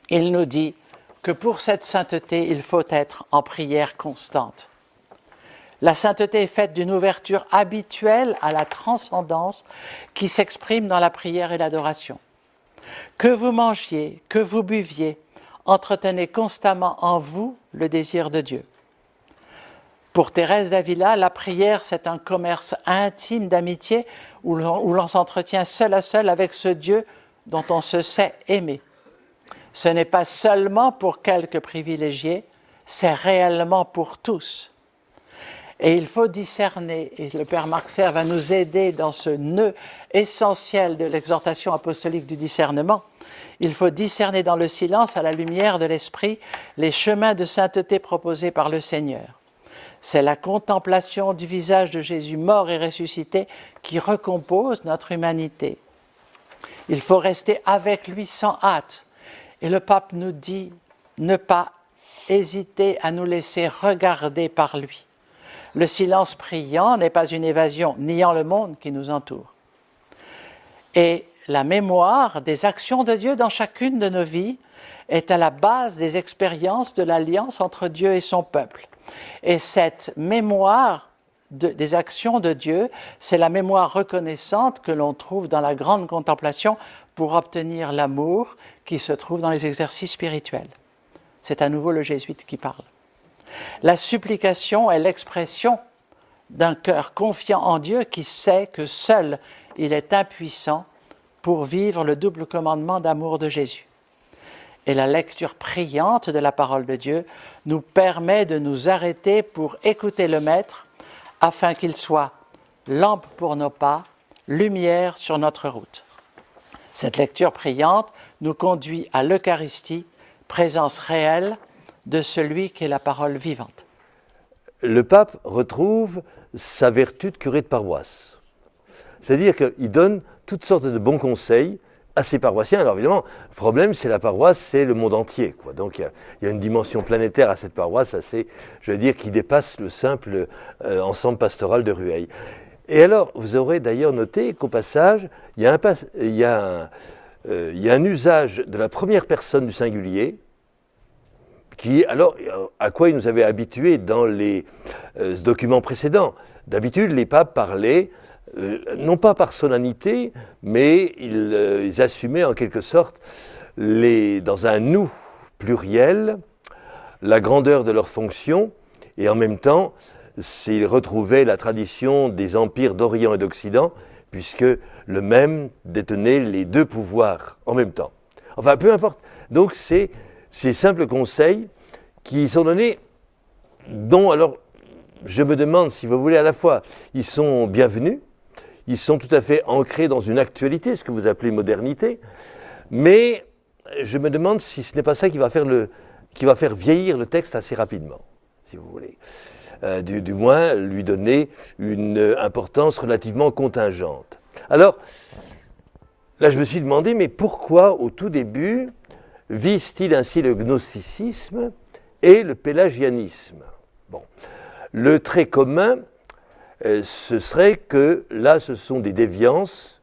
il nous dit que pour cette sainteté, il faut être en prière constante. La sainteté est faite d'une ouverture habituelle à la transcendance qui s'exprime dans la prière et l'adoration. Que vous mangiez, que vous buviez, entretenez constamment en vous le désir de Dieu. Pour Thérèse d'Avila, la prière, c'est un commerce intime d'amitié où l'on s'entretient seul à seul avec ce Dieu dont on se sait aimer. Ce n'est pas seulement pour quelques privilégiés, c'est réellement pour tous. Et il faut discerner, et le Père Marxer va nous aider dans ce nœud essentiel de l'exhortation apostolique du discernement. Il faut discerner dans le silence, à la lumière de l'Esprit, les chemins de sainteté proposés par le Seigneur. C'est la contemplation du visage de Jésus mort et ressuscité qui recompose notre humanité. Il faut rester avec lui sans hâte. Et le pape nous dit ne pas hésiter à nous laisser regarder par lui. Le silence priant n'est pas une évasion, niant le monde qui nous entoure. Et la mémoire des actions de Dieu dans chacune de nos vies est à la base des expériences de l'alliance entre Dieu et son peuple. Et cette mémoire des actions de Dieu, c'est la mémoire reconnaissante que l'on trouve dans la grande contemplation pour obtenir l'amour qui se trouve dans les exercices spirituels. C'est à nouveau le jésuite qui parle. La supplication est l'expression d'un cœur confiant en Dieu qui sait que seul il est impuissant pour vivre le double commandement d'amour de Jésus. Et la lecture priante de la parole de Dieu nous permet de nous arrêter pour écouter le Maître afin qu'il soit lampe pour nos pas, lumière sur notre route. Cette lecture priante nous conduit à l'Eucharistie, présence réelle de celui qui est la parole vivante. Le pape retrouve sa vertu de curé de paroisse. C'est-à-dire qu'il donne toutes sortes de bons conseils à ses paroissiens. Alors évidemment, le problème, c'est la paroisse, c'est le monde entier, quoi. Donc il y a une dimension planétaire à cette paroisse assez, je veux dire, qui dépasse le simple ensemble pastoral de Rueil. Et alors, vous aurez d'ailleurs noté qu'au passage, il y a un usage de la première personne du singulier, qui, alors, à quoi il nous avait habitués dans les documents précédents. D'habitude, les papes parlaient non pas par solennité, mais ils assumaient en quelque sorte, dans un nous pluriel, la grandeur de leur fonction, et en même temps, ils retrouvaient la tradition des empires d'Orient et d'Occident, puisque le même détenait les deux pouvoirs en même temps. Enfin, peu importe. Donc, c'est ces simples conseils qui sont donnés, dont, alors, je me demande, si vous voulez, à la fois, ils sont bienvenus, ils sont tout à fait ancrés dans une actualité, ce que vous appelez modernité, mais je me demande si ce n'est pas ça qui va faire vieillir le texte assez rapidement, si vous voulez. Du moins, lui donner une importance relativement contingente. Alors, là, je me suis demandé, mais pourquoi, au tout début, vise-t-il ainsi le gnosticisme et le pélagianisme? Bon. Le trait commun, ce serait que là, ce sont des déviances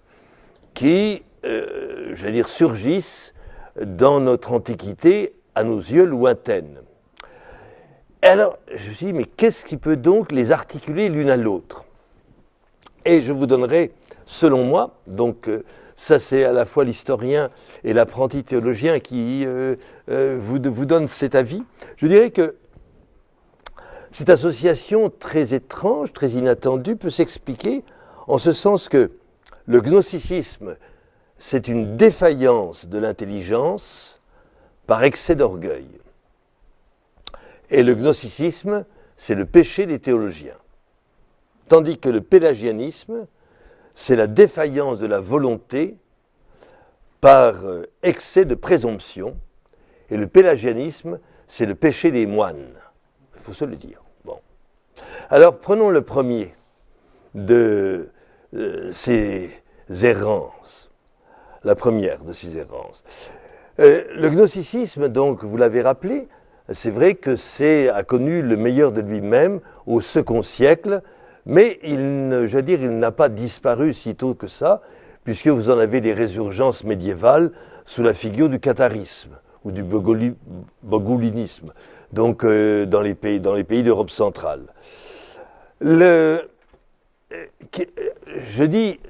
qui, j'allais dire, surgissent dans notre Antiquité, à nos yeux, lointaine. Et alors, je me suis dit, mais qu'est-ce qui peut donc les articuler l'une à l'autre? Et je vous donnerai, selon moi, donc ça c'est à la fois l'historien et l'apprenti théologien qui vous donne cet avis, je dirais que cette association très étrange, très inattendue, peut s'expliquer en ce sens que le gnosticisme, c'est une défaillance de l'intelligence par excès d'orgueil. Et le gnosticisme, c'est le péché des théologiens. Tandis que le pélagianisme, c'est la défaillance de la volonté par excès de présomption. Et le pélagianisme, c'est le péché des moines. Il faut se le dire. Bon. Alors, prenons le premier de ces errances. La première de ces errances. Le gnosticisme, donc, vous l'avez rappelé, c'est vrai que a connu le meilleur de lui-même au second siècle, mais il n'a pas disparu si tôt que ça, puisque vous en avez des résurgences médiévales sous la figure du catharisme ou du bogoulinisme, donc dans les pays d'Europe centrale. Je dis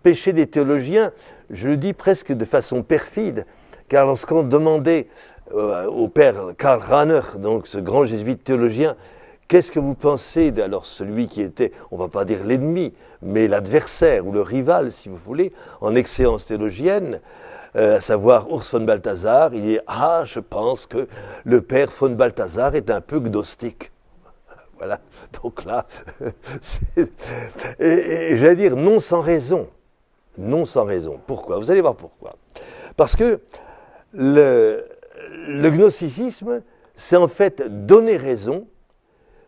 péché des théologiens, je le dis presque de façon perfide, car lorsqu'on demandait au père Karl Rahner, donc ce grand jésuite théologien, qu'est-ce que vous pensez alors celui qui était, on ne va pas dire l'ennemi, mais l'adversaire ou le rival, si vous voulez, en excellence théologienne, à savoir Urs von Balthasar, il dit « Ah, je pense que le père von Balthasar est un peu gnostique. » Voilà, donc là, et j'allais dire non sans raison. Non sans raison. Pourquoi? Vous allez voir pourquoi. Parce que le gnosticisme, c'est en fait donner raison,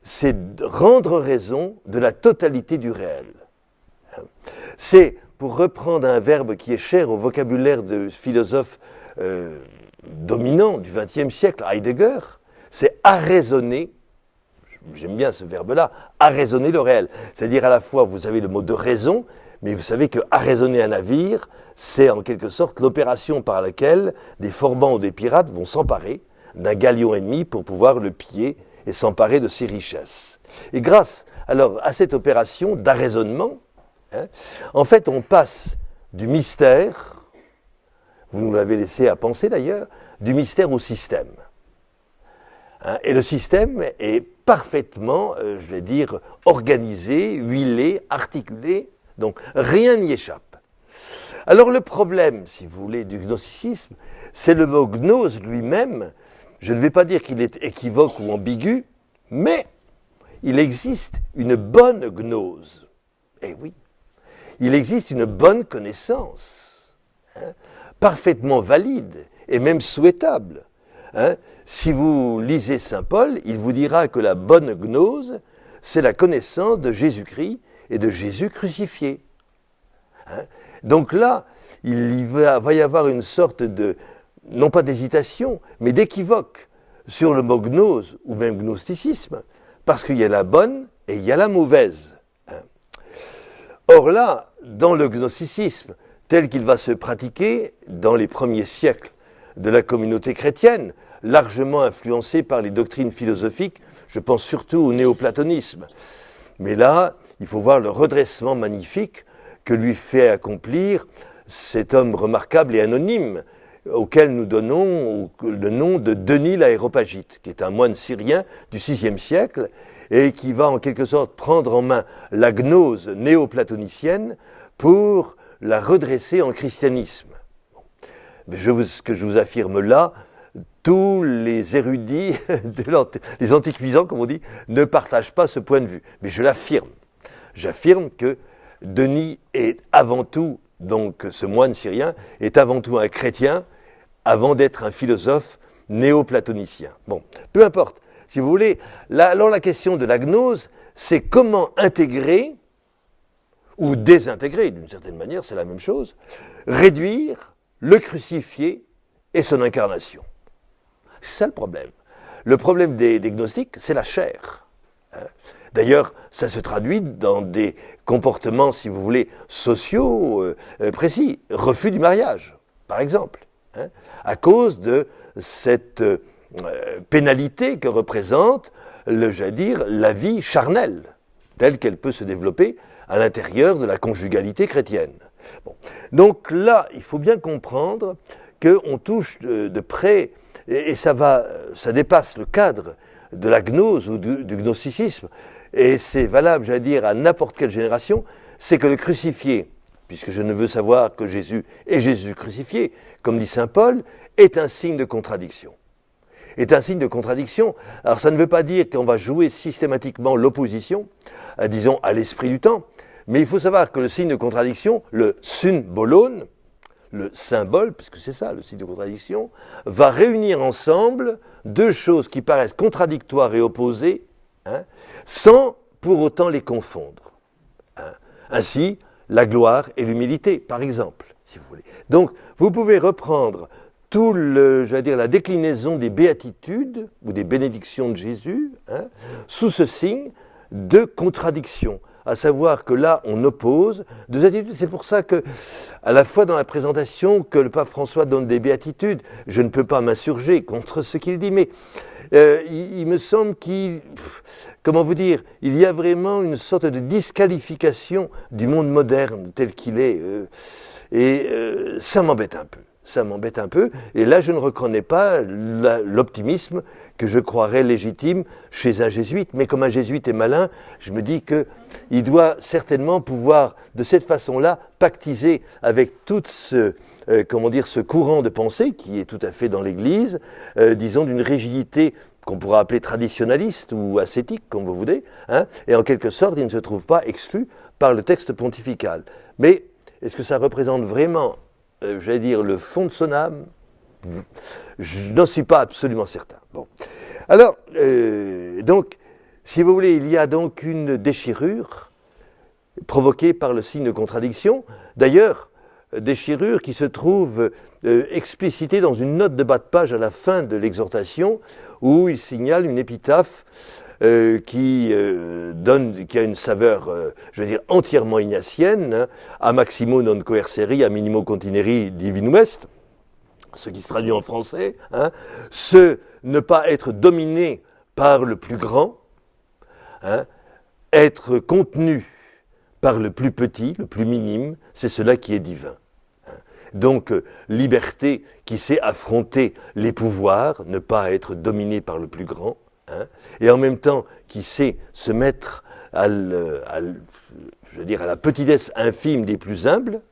c'est rendre raison de la totalité du réel. C'est, pour reprendre un verbe qui est cher au vocabulaire de philosophes dominants du XXe siècle, Heidegger, c'est arraisonner, j'aime bien ce verbe-là, arraisonner le réel. C'est-à-dire à la fois, vous avez le mot de raison, mais vous savez que arraisonner un navire, c'est en quelque sorte l'opération par laquelle des forbans ou des pirates vont s'emparer d'un galion ennemi pour pouvoir le piller et s'emparer de ses richesses. Et grâce alors à cette opération d'arraisonnement, en fait on passe du mystère, vous nous l'avez laissé à penser d'ailleurs, du mystère au système. Et le système est parfaitement, je vais dire, organisé, huilé, articulé, donc rien n'y échappe. Alors le problème, si vous voulez, du gnosticisme, c'est le mot gnose lui-même. Je ne vais pas dire qu'il est équivoque ou ambigu, mais il existe une bonne gnose. Eh oui, il existe une bonne connaissance, parfaitement valide et même souhaitable. Si vous lisez saint Paul, il vous dira que la bonne gnose, c'est la connaissance de Jésus-Christ et de Jésus crucifié. Donc là, il va y avoir une sorte de, non pas d'hésitation, mais d'équivoque sur le mot gnose ou même gnosticisme, parce qu'il y a la bonne et il y a la mauvaise. Or là, dans le gnosticisme, tel qu'il va se pratiquer dans les premiers siècles de la communauté chrétienne, largement influencé par les doctrines philosophiques, je pense surtout au néoplatonisme. Mais là, il faut voir le redressement magnifique que lui fait accomplir cet homme remarquable et anonyme, auquel nous donnons le nom de Denis l'Aréopagite, qui est un moine syrien du VIe siècle, et qui va en quelque sorte prendre en main la gnose néoplatonicienne pour la redresser en christianisme. Mais ce que je vous affirme là, tous les érudits, les anticuisants, comme on dit, ne partagent pas ce point de vue. Mais je l'affirme. J'affirme que Denis est avant tout, donc ce moine syrien, est avant tout un chrétien, avant d'être un philosophe néo-platonicien. Bon, peu importe. Si vous voulez, alors la question de la gnose, c'est comment intégrer, ou désintégrer, d'une certaine manière, c'est la même chose, réduire le crucifié et son incarnation. C'est ça le problème. Le problème des gnostiques, c'est la chair. D'ailleurs, ça se traduit dans des comportements, si vous voulez, sociaux précis. Refus du mariage, par exemple, à cause de cette pénalité que représente, j'allais dire, la vie charnelle, telle qu'elle peut se développer à l'intérieur de la conjugalité chrétienne. Bon. Donc là, il faut bien comprendre qu'on touche de près, et ça dépasse le cadre de la gnose ou du gnosticisme, et c'est valable, j'allais dire, à n'importe quelle génération, c'est que le crucifié, puisque je ne veux savoir que Jésus est Jésus crucifié, comme dit saint Paul, est un signe de contradiction. Est un signe de contradiction. Alors ça ne veut pas dire qu'on va jouer systématiquement l'opposition, disons, à l'esprit du temps, mais il faut savoir que le signe de contradiction, le symbolon, le symbole, puisque c'est ça le signe de contradiction, va réunir ensemble deux choses qui paraissent contradictoires et opposées, sans pour autant les confondre. Ainsi, la gloire et l'humilité, par exemple, si vous voulez. Donc, vous pouvez reprendre la déclinaison des béatitudes ou des bénédictions de Jésus sous ce signe de contradiction. À savoir que là, on oppose deux attitudes. C'est pour ça que, à la fois dans la présentation que le pape François donne des béatitudes, je ne peux pas m'insurger contre ce qu'il dit, mais il me semble comment vous dire, il y a vraiment une sorte de disqualification du monde moderne tel qu'il est, et ça m'embête un peu. Ça m'embête un peu, et là je ne reconnais pas l'optimisme que je croirais légitime chez un jésuite, mais comme un jésuite est malin, je me dis qu'il doit certainement pouvoir, de cette façon-là, pactiser avec tout ce courant de pensée qui est tout à fait dans l'Église, disons d'une rigidité qu'on pourra appeler traditionnaliste ou ascétique, comme vous voulez, et en quelque sorte, il ne se trouve pas exclu par le texte pontifical. Mais est-ce que ça représente vraiment j'allais dire, le fond de son âme? Je n'en suis pas absolument certain. Bon. Alors, donc, si vous voulez, il y a donc une déchirure provoquée par le signe de contradiction. D'ailleurs, déchirure qui se trouve explicitée dans une note de bas de page à la fin de l'exhortation, où il signale une épitaphe qui a une saveur, je veux dire, entièrement ignatienne, a maximo non coerceri, a minimo contineri divinum est, ce qui se traduit en français, ne pas être dominé par le plus grand, être contenu par le plus petit, le plus minime, c'est cela qui est divin. Donc, liberté qui sait affronter les pouvoirs, ne pas être dominé par le plus grand, et en même temps qui sait se mettre à la petitesse infime des plus humbles,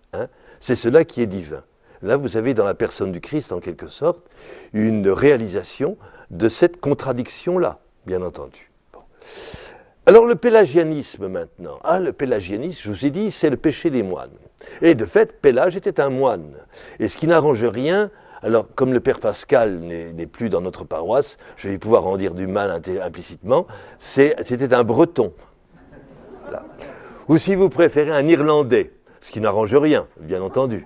c'est cela qui est divin. Là, vous avez dans la personne du Christ, en quelque sorte, une réalisation de cette contradiction-là, bien entendu. Bon. Alors le pélagianisme maintenant. Le pélagianisme, je vous ai dit, c'est le péché des moines. Et de fait, Pélage était un moine. Et ce qui n'arrange rien, alors comme le père Pascal n'est plus dans notre paroisse, je vais pouvoir en dire du mal implicitement, c'était un breton. Voilà. Ou si vous préférez, un Irlandais. Ce qui n'arrange rien, bien entendu.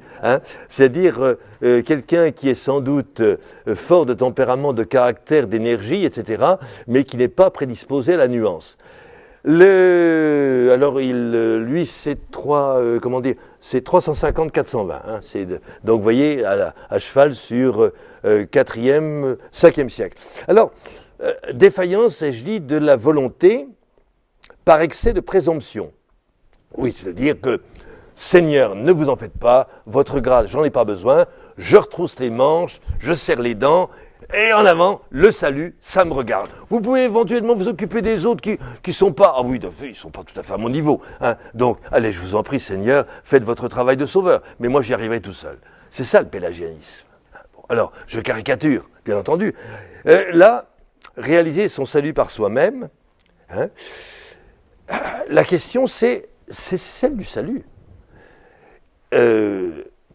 C'est-à-dire quelqu'un qui est sans doute fort de tempérament, de caractère, d'énergie, etc., mais qui n'est pas prédisposé à la nuance. Alors, lui, c'est 350-420. Donc, vous voyez, à cheval sur 4e, 5e siècle. Alors, défaillance, ai-je dit, de la volonté par excès de présomption. Oui, c'est-à-dire que Seigneur, ne vous en faites pas, votre grâce, j'en ai pas besoin, je retrousse les manches, je serre les dents, et en avant, le salut, ça me regarde. Vous pouvez éventuellement vous occuper des autres qui sont pas, ils sont pas tout à fait à mon niveau. Donc, allez, je vous en prie, Seigneur, faites votre travail de sauveur, mais moi j'y arriverai tout seul. C'est ça le pélagianisme. alors, je caricature, bien entendu. Là, réaliser son salut par soi-même, hein, la question c'est celle du salut.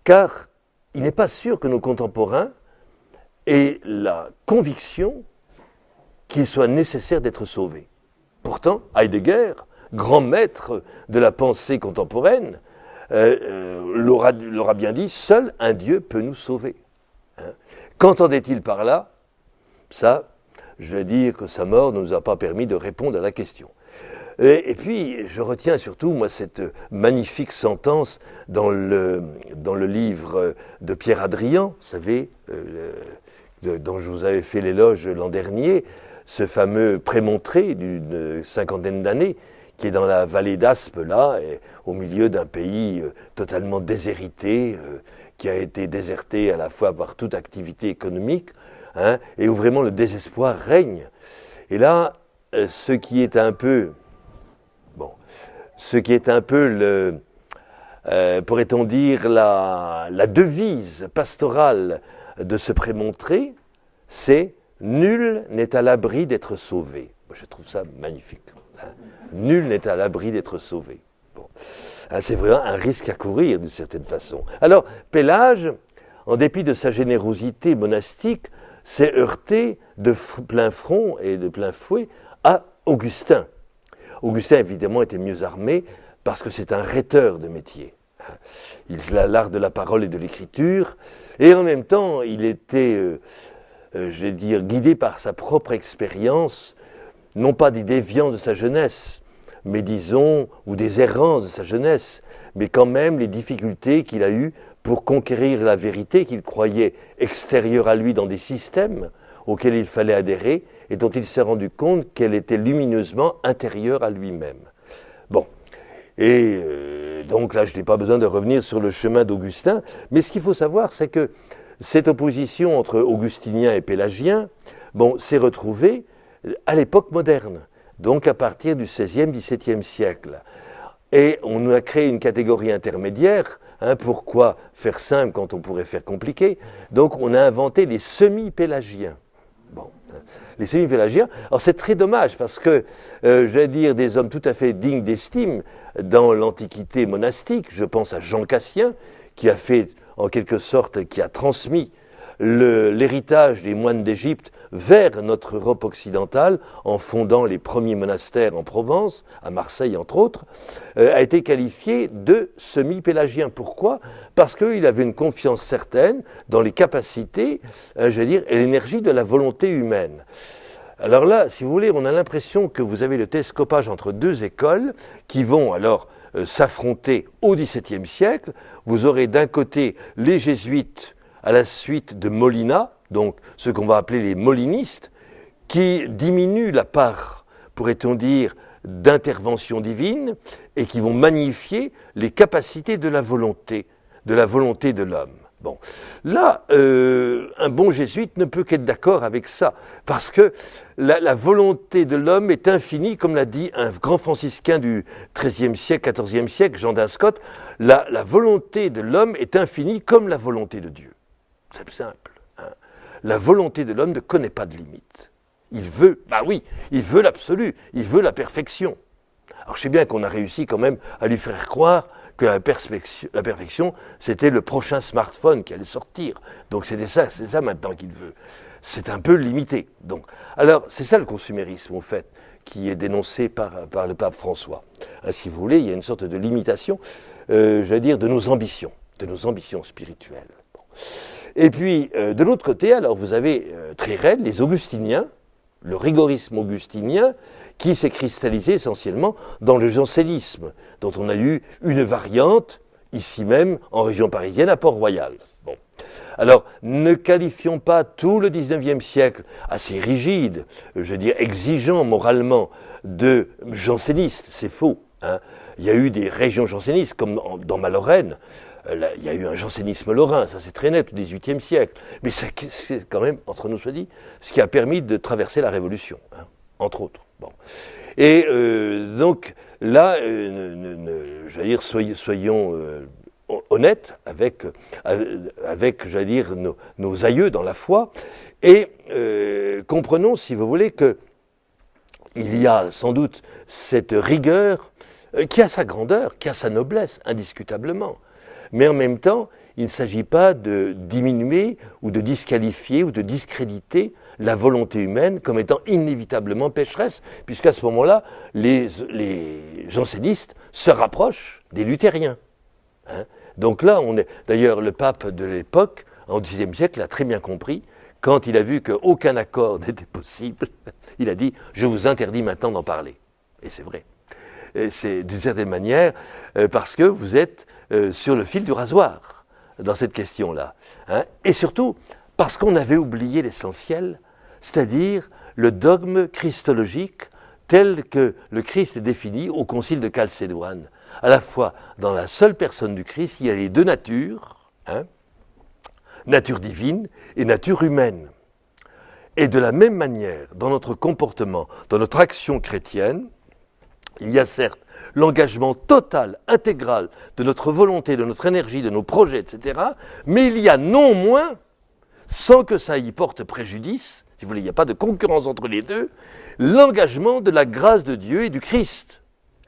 Car il n'est pas sûr que nos contemporains aient la conviction qu'il soit nécessaire d'être sauvés. Pourtant, Heidegger, grand maître de la pensée contemporaine, l'aura bien dit, seul un Dieu peut nous sauver. Hein. Qu'entendait-il par là? Ça, je vais dire que sa mort ne nous a pas permis de répondre à la question. Et puis, je retiens surtout, moi, cette magnifique sentence dans le livre de Pierre Adrian, vous savez, dont je vous avais fait l'éloge l'an dernier, ce fameux Prémontré d'une cinquantaine d'années, qui est dans la vallée d'Aspe, là, au milieu d'un pays totalement déshérité, qui a été déserté à la fois par toute activité économique, hein, et où vraiment le désespoir règne. Et là, ce qui est un peu, pourrait-on dire, la devise pastorale de ce Prémontré, c'est « Nul n'est à l'abri d'être sauvé ». Je trouve ça magnifique. Hein. Nul n'est à l'abri d'être sauvé. Bon. Hein, c'est vraiment un risque à courir, d'une certaine façon. Alors, Pélage, en dépit de sa générosité monastique, s'est heurté de plein front et de plein fouet à Augustin. Augustin, évidemment, était mieux armé parce que c'est un rhéteur de métier. Il a l'art de la parole et de l'écriture, et en même temps, il était, je vais dire, guidé par sa propre expérience, non pas des déviances de sa jeunesse, mais disons, ou des errances de sa jeunesse, mais quand même les difficultés qu'il a eues pour conquérir la vérité qu'il croyait extérieure à lui dans des systèmes auxquels il fallait adhérer et dont il s'est rendu compte qu'elle était lumineusement intérieure à lui-même. Bon, et donc là je n'ai pas besoin de revenir sur le chemin d'Augustin, mais ce qu'il faut savoir c'est que cette opposition entre augustiniens et pélagiens, s'est retrouvée à l'époque moderne, donc à partir du XVIe, XVIIe siècle. Et on a créé une catégorie intermédiaire. Hein, pourquoi faire simple quand on pourrait faire compliqué? Donc on a inventé les semi-pélagiens. Bon, les semi-pélagiens. Alors c'est très dommage parce que, je vais dire, des hommes tout à fait dignes d'estime dans l'Antiquité monastique, je pense à Jean Cassien, qui a fait, en quelque sorte, qui a transmis l'héritage des moines d'Égypte vers notre Europe occidentale en fondant les premiers monastères en Provence, à Marseille entre autres, a été qualifié de semi-pélagien. Pourquoi? Parce qu'il avait une confiance certaine dans les capacités, je veux dire, et l'énergie de la volonté humaine. Alors là, si vous voulez, on a l'impression que vous avez le télescopage entre deux écoles qui vont alors s'affronter au XVIIe siècle. Vous aurez d'un côté les jésuites à la suite de Molina, donc ce qu'on va appeler les molinistes, qui diminuent la part, pourrait-on dire, d'intervention divine et qui vont magnifier les capacités de la volonté de l'homme. Bon, là, un bon jésuite ne peut qu'être d'accord avec ça, parce que la volonté de l'homme est infinie, comme l'a dit un grand franciscain du XIIIe siècle, XIVe siècle, Jean d'Ascot, la volonté de l'homme est infinie comme la volonté de Dieu. C'est simple. Hein. La volonté de l'homme ne connaît pas de limite. Il veut, il veut l'absolu, il veut la perfection. Alors je sais bien qu'on a réussi quand même à lui faire croire que la perfection, c'était le prochain smartphone qui allait sortir. Donc c'est ça maintenant qu'il veut. C'est un peu limité. Donc, alors c'est ça le consumérisme, au fait, qui est dénoncé par le pape François. Si vous voulez, il y a une sorte de limitation, je vais dire, de nos ambitions spirituelles. Bon. Et puis, de l'autre côté, alors vous avez très raide les augustiniens, le rigorisme augustinien, qui s'est cristallisé essentiellement dans le jansénisme, dont on a eu une variante, ici même, en région parisienne, à Port-Royal. Bon. Alors, ne qualifions pas tout le XIXe siècle assez rigide, je veux dire exigeant moralement, de jansénistes, c'est faux. Hein. Il y a eu des régions jansénistes, comme dans ma Lorraine. Il y a eu un jansénisme lorrain, ça c'est très net au XVIIIe siècle. Mais c'est quand même, entre nous soit dit, ce qui a permis de traverser la Révolution, hein, entre autres. Bon. Et donc là, je veux dire, soyons honnête avec j'allais dire, nos aïeux dans la foi, et comprenons, si vous voulez, que il y a sans doute cette rigueur qui a sa grandeur, qui a sa noblesse, indiscutablement. Mais en même temps, il ne s'agit pas de diminuer ou de disqualifier ou de discréditer la volonté humaine comme étant inévitablement pécheresse, puisqu'à ce moment-là, les jansénistes se rapprochent des luthériens. Hein. Donc là, d'ailleurs, le pape de l'époque, au XVIe siècle, a très bien compris. Quand il a vu qu'aucun accord n'était possible, il a dit « je vous interdis maintenant d'en parler ». Et c'est vrai. Et c'est d'une certaine manière parce que vous êtes sur le fil du rasoir dans cette question-là. Hein. Et surtout parce qu'on avait oublié l'essentiel, c'est-à-dire le dogme christologique tel que le Christ est défini au concile de Chalcédoine. À la fois dans la seule personne du Christ, il y a les deux natures, hein, nature divine et nature humaine. Et de la même manière, dans notre comportement, dans notre action chrétienne, il y a certes l'engagement total, intégral de notre volonté, de notre énergie, de nos projets, etc., mais il y a non moins, sans que ça y porte préjudice, si vous voulez, il n'y a pas de concurrence entre les deux, l'engagement de la grâce de Dieu et du Christ.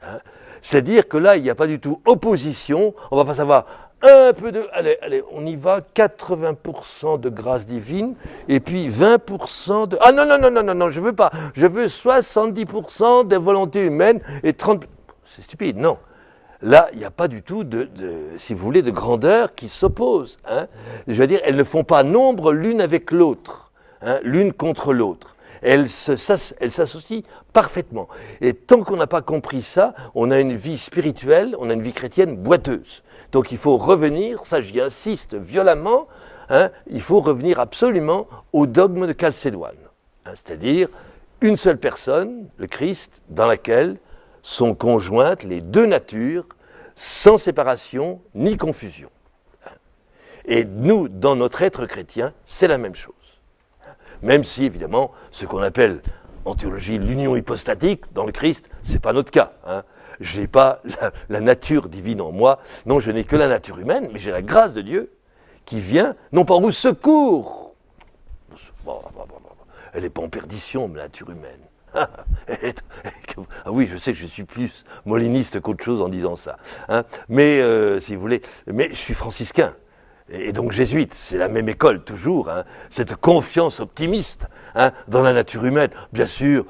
Hein. C'est-à-dire que là, il n'y a pas du tout opposition, on ne va pas savoir un peu de... Allez, on y va, 80% de grâce divine, et puis 20% de... Ah non, je veux pas. Je veux 70% de volonté humaine et 30%... C'est stupide, non. Là, il n'y a pas du tout si vous voulez, de grandeur qui s'oppose. Hein. Je veux dire, elles ne font pas nombre l'une avec l'autre, hein, l'une contre l'autre. Elles s'associent parfaitement. Et tant qu'on n'a pas compris ça, on a une vie spirituelle, on a une vie chrétienne boiteuse. Donc il faut revenir, ça j'y insiste violemment, hein, il faut revenir absolument au dogme de Chalcédoine. Hein, c'est-à-dire une seule personne, le Christ, dans laquelle sont conjointes les deux natures, sans séparation ni confusion. Et nous, dans notre être chrétien, c'est la même chose. Même si, évidemment, ce qu'on appelle en théologie l'union hypostatique, dans le Christ, ce n'est pas notre cas. Hein. Je n'ai pas la nature divine en moi, non, je n'ai que la nature humaine, mais j'ai la grâce de Dieu qui vient, non pas en secours. Elle n'est pas en perdition, ma nature humaine. Ah oui, je sais que je suis plus moliniste qu'autre chose en disant ça. Hein. Mais, si vous voulez, mais je suis franciscain. Et donc jésuite, c'est la même école toujours, hein, cette confiance optimiste hein, dans la nature humaine. Bien sûr,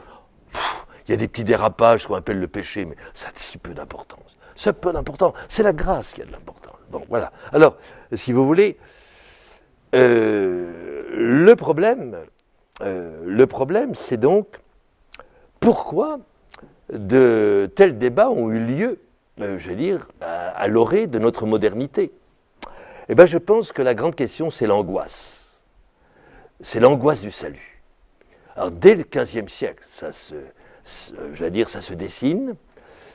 il y a des petits dérapages qu'on appelle le péché, mais ça a si peu d'importance. C'est peu d'importance, c'est la grâce qui a de l'importance. Bon, voilà. Alors, si vous voulez, le problème, c'est donc pourquoi de tels débats ont eu lieu, je veux dire, à l'orée de notre modernité. Eh bien, je pense que la grande question, c'est l'angoisse. C'est l'angoisse du salut. Alors, dès le XVe siècle, ça se dessine,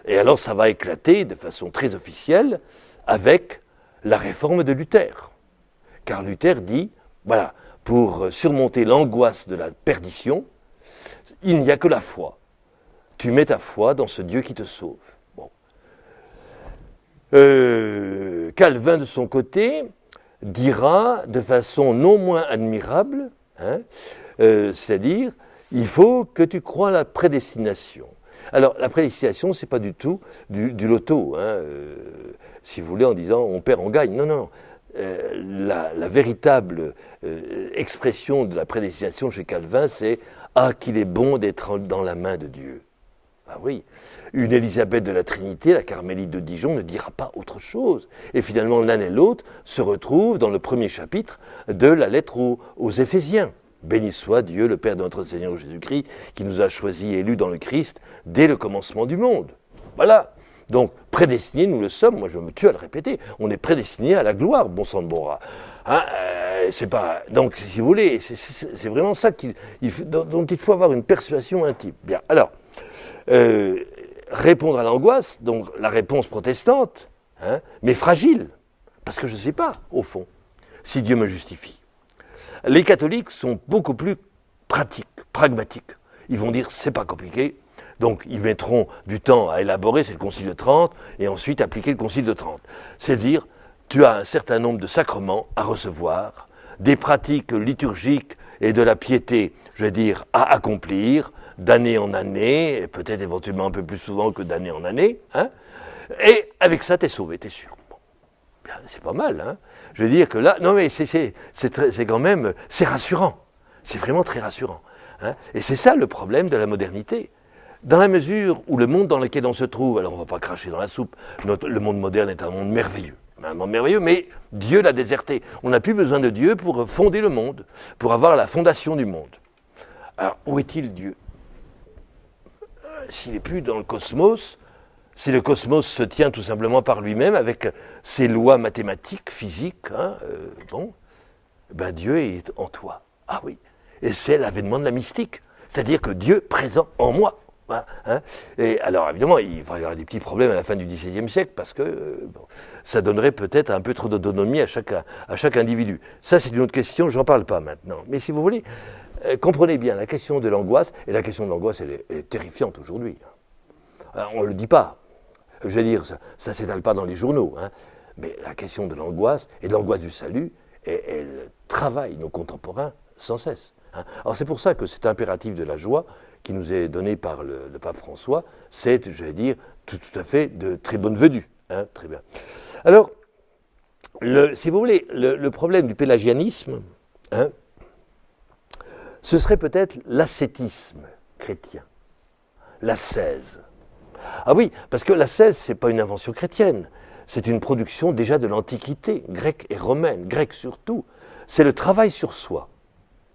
et alors ça va éclater de façon très officielle avec la réforme de Luther. Car Luther dit, voilà, pour surmonter l'angoisse de la perdition, il n'y a que la foi. Tu mets ta foi dans ce Dieu qui te sauve. Calvin, de son côté, dira de façon non moins admirable, hein, c'est-à-dire, il faut que tu crois à la prédestination. Alors, la prédestination, c'est pas du tout du loto, hein, si vous voulez, en disant on perd, on gagne. Non. La véritable expression de la prédestination chez Calvin, c'est « Ah, qu'il est bon d'être dans la main de Dieu ». Ah oui, une Élisabeth de la Trinité, la Carmélite de Dijon, ne dira pas autre chose. Et finalement, l'un et l'autre se retrouvent dans le premier chapitre de la lettre aux Éphésiens. Béni soit Dieu, le Père de notre Seigneur Jésus-Christ, qui nous a choisis et élus dans le Christ dès le commencement du monde. Voilà. Donc, prédestinés, nous le sommes, moi je me tue à le répéter, on est prédestinés à la gloire, bon sang de Bora. Hein, c'est pas... Donc, si vous voulez, c'est vraiment ça dont il faut avoir une persuasion intime. Bien, alors... répondre à l'angoisse, donc la réponse protestante, hein, mais fragile, parce que je ne sais pas, au fond, si Dieu me justifie. Les catholiques sont beaucoup plus pratiques, pragmatiques. Ils vont dire, c'est pas compliqué, donc ils mettront du temps à élaborer, c'est le Concile de Trente, et ensuite appliquer le Concile de Trente. C'est dire, tu as un certain nombre de sacrements à recevoir, des pratiques liturgiques et de la piété, je veux dire, à accomplir, d'année en année, et peut-être éventuellement un peu plus souvent que d'année en année, hein, et avec ça, tu es sauvé, tu es sûr. Bon, bien, c'est pas mal, hein. Je veux dire que là, non mais c'est quand même, c'est rassurant, c'est vraiment très rassurant. Hein, et c'est ça le problème de la modernité. Dans la mesure où le monde dans lequel on se trouve, alors on ne va pas cracher dans la soupe, le monde moderne est un monde merveilleux, mais Dieu l'a déserté. On n'a plus besoin de Dieu pour fonder le monde, pour avoir la fondation du monde. Alors, où est-il Dieu? S'il n'est plus dans le cosmos, si le cosmos se tient tout simplement par lui-même, avec ses lois mathématiques, physiques, hein, ben Dieu est en toi. Ah oui, et c'est l'avènement de la mystique, c'est-à-dire que Dieu présent en moi. Hein. Et alors évidemment, il va y avoir des petits problèmes à la fin du XVIIe siècle parce que bon, ça donnerait peut-être un peu trop d'autonomie à chaque individu. Ça, c'est une autre question, j'en parle pas maintenant. Mais si vous voulez, comprenez bien la question de l'angoisse, et la question de l'angoisse, elle est terrifiante aujourd'hui. On ne le dit pas, je veux dire, ça ne s'étale pas dans les journaux, hein. Mais la question de l'angoisse et de l'angoisse du salut, elle travaille nos contemporains sans cesse. Hein. Alors c'est pour ça que cet impératif de la joie, qui nous est donné par le pape François, c'est, je vais dire, tout à fait de très bonne venue. Hein, très bien. Alors, si vous voulez, le problème du pélagianisme, hein, ce serait peut-être l'ascétisme chrétien, l'ascèse. Ah oui, parce que l'ascèse, ce n'est pas une invention chrétienne, c'est une production déjà de l'Antiquité, grecque et romaine, grecque surtout. C'est le travail sur soi.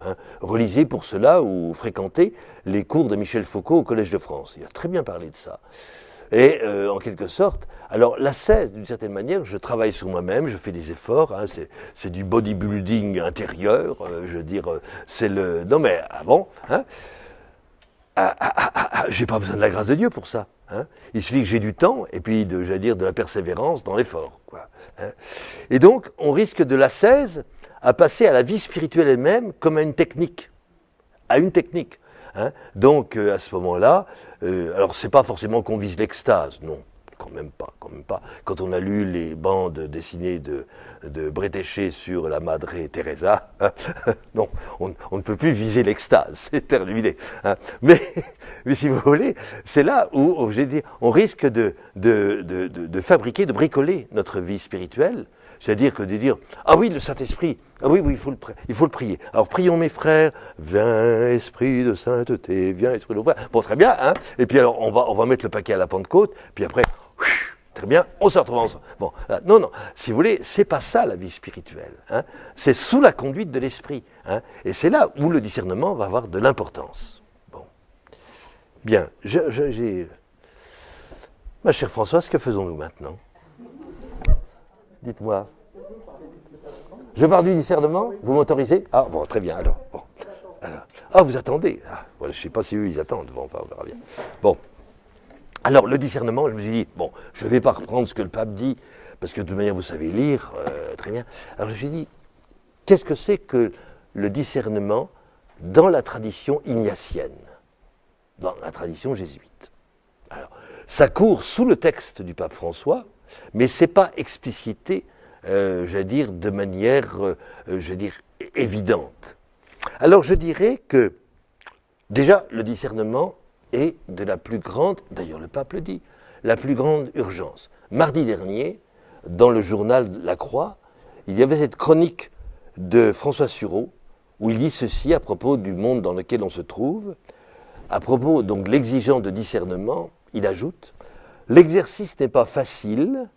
Hein, relisez pour cela ou fréquentez les cours de Michel Foucault au Collège de France. Il a très bien parlé de ça. Et en quelque sorte, alors l'ascèse, d'une certaine manière, je travaille sur moi-même, je fais des efforts, hein, c'est du bodybuilding intérieur, je veux dire, c'est le... Non mais, bon, hein, j'ai pas besoin de la grâce de Dieu pour ça. Hein. Il suffit que j'ai du temps et puis, j'allais dire, de la persévérance dans l'effort. Quoi, hein. Et donc, on risque de l'ascèse à passer à la vie spirituelle elle-même comme à une technique. Hein. Donc, à ce moment-là, alors c'est pas forcément qu'on vise l'extase, non, quand même pas. Quand on a lu les bandes dessinées de Bretéché sur la Madre Teresa, non, on ne peut plus viser l'extase, c'est terminé. Hein. Mais si vous voulez, c'est là où j'ai dit, on risque de fabriquer, de bricoler notre vie spirituelle. C'est-à-dire que de dire, ah oui, le Saint-Esprit, ah oui, il faut le prier. Alors prions mes frères, viens esprit de sainteté, viens esprit de frère. Bon, très bien, hein. Et puis alors, on va mettre le paquet à la Pentecôte, puis après, très bien, on se retrouve ensemble. Bon, là, non, si vous voulez, c'est pas ça la vie spirituelle. Hein. C'est sous la conduite de l'Esprit. Hein. Et c'est là où le discernement va avoir de l'importance. Bon. Bien, ma chère Françoise, que faisons-nous maintenant ? Dites-moi. Je parle du discernement, vous m'autorisez? Ah bon, très bien, alors. Bon. Ah, vous attendez. Ah, voilà, je ne sais pas si eux, ils attendent. Bon, enfin, on verra bien. Bon. Alors, le discernement, je me suis dit, bon, je ne vais pas reprendre ce que le pape dit, parce que de toute manière, vous savez lire, très bien. Alors, je me suis dit, qu'est-ce que c'est que le discernement dans la tradition ignatienne, dans la tradition jésuite? Alors, ça court sous le texte du pape François, mais ce n'est pas explicité, j'allais dire, de manière, évidente. Alors je dirais que, déjà, le discernement est de la plus grande, d'ailleurs le pape le dit, la plus grande urgence. Mardi dernier, dans le journal La Croix, il y avait cette chronique de François Sureau, où il dit ceci à propos du monde dans lequel on se trouve, à propos donc de l'exigence de discernement, il ajoute: l'exercice n'est pas facile,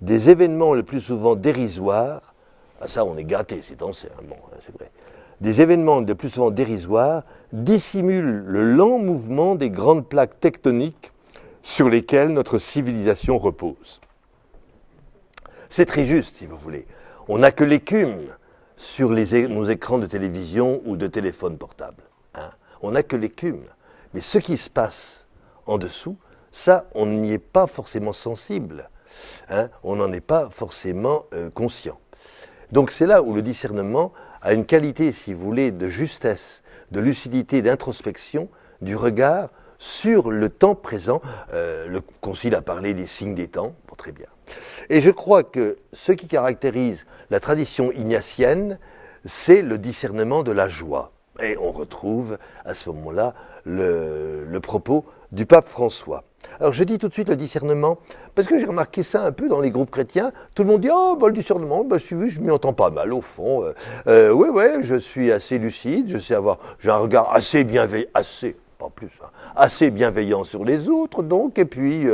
des événements le plus souvent dérisoires, ah ça on est gâté, c'est ancien, bon, c'est vrai, des événements le plus souvent dérisoires dissimulent le lent mouvement des grandes plaques tectoniques sur lesquelles notre civilisation repose. C'est très juste, si vous voulez. On n'a que l'écume sur nos écrans de télévision ou de téléphone portable. Hein. On n'a que l'écume. Mais ce qui se passe en dessous, ça, on n'y est pas forcément sensible. Hein, on n'en est pas forcément conscient. Donc c'est là où le discernement a une qualité, si vous voulez, de justesse, de lucidité, d'introspection, du regard sur le temps présent. Le Concile a parlé des signes des temps, bon, très bien. Et je crois que ce qui caractérise la tradition ignatienne, c'est le discernement de la joie. Et on retrouve à ce moment-là le propos du pape François. Alors je dis tout de suite le discernement, parce que j'ai remarqué ça un peu dans les groupes chrétiens. Tout le monde dit « Oh, le discernement, je m'y entends pas mal au fond. Oui, je suis assez lucide, j'ai un regard assez bienveillant, pas plus, hein, assez bienveillant sur les autres, donc, et puis...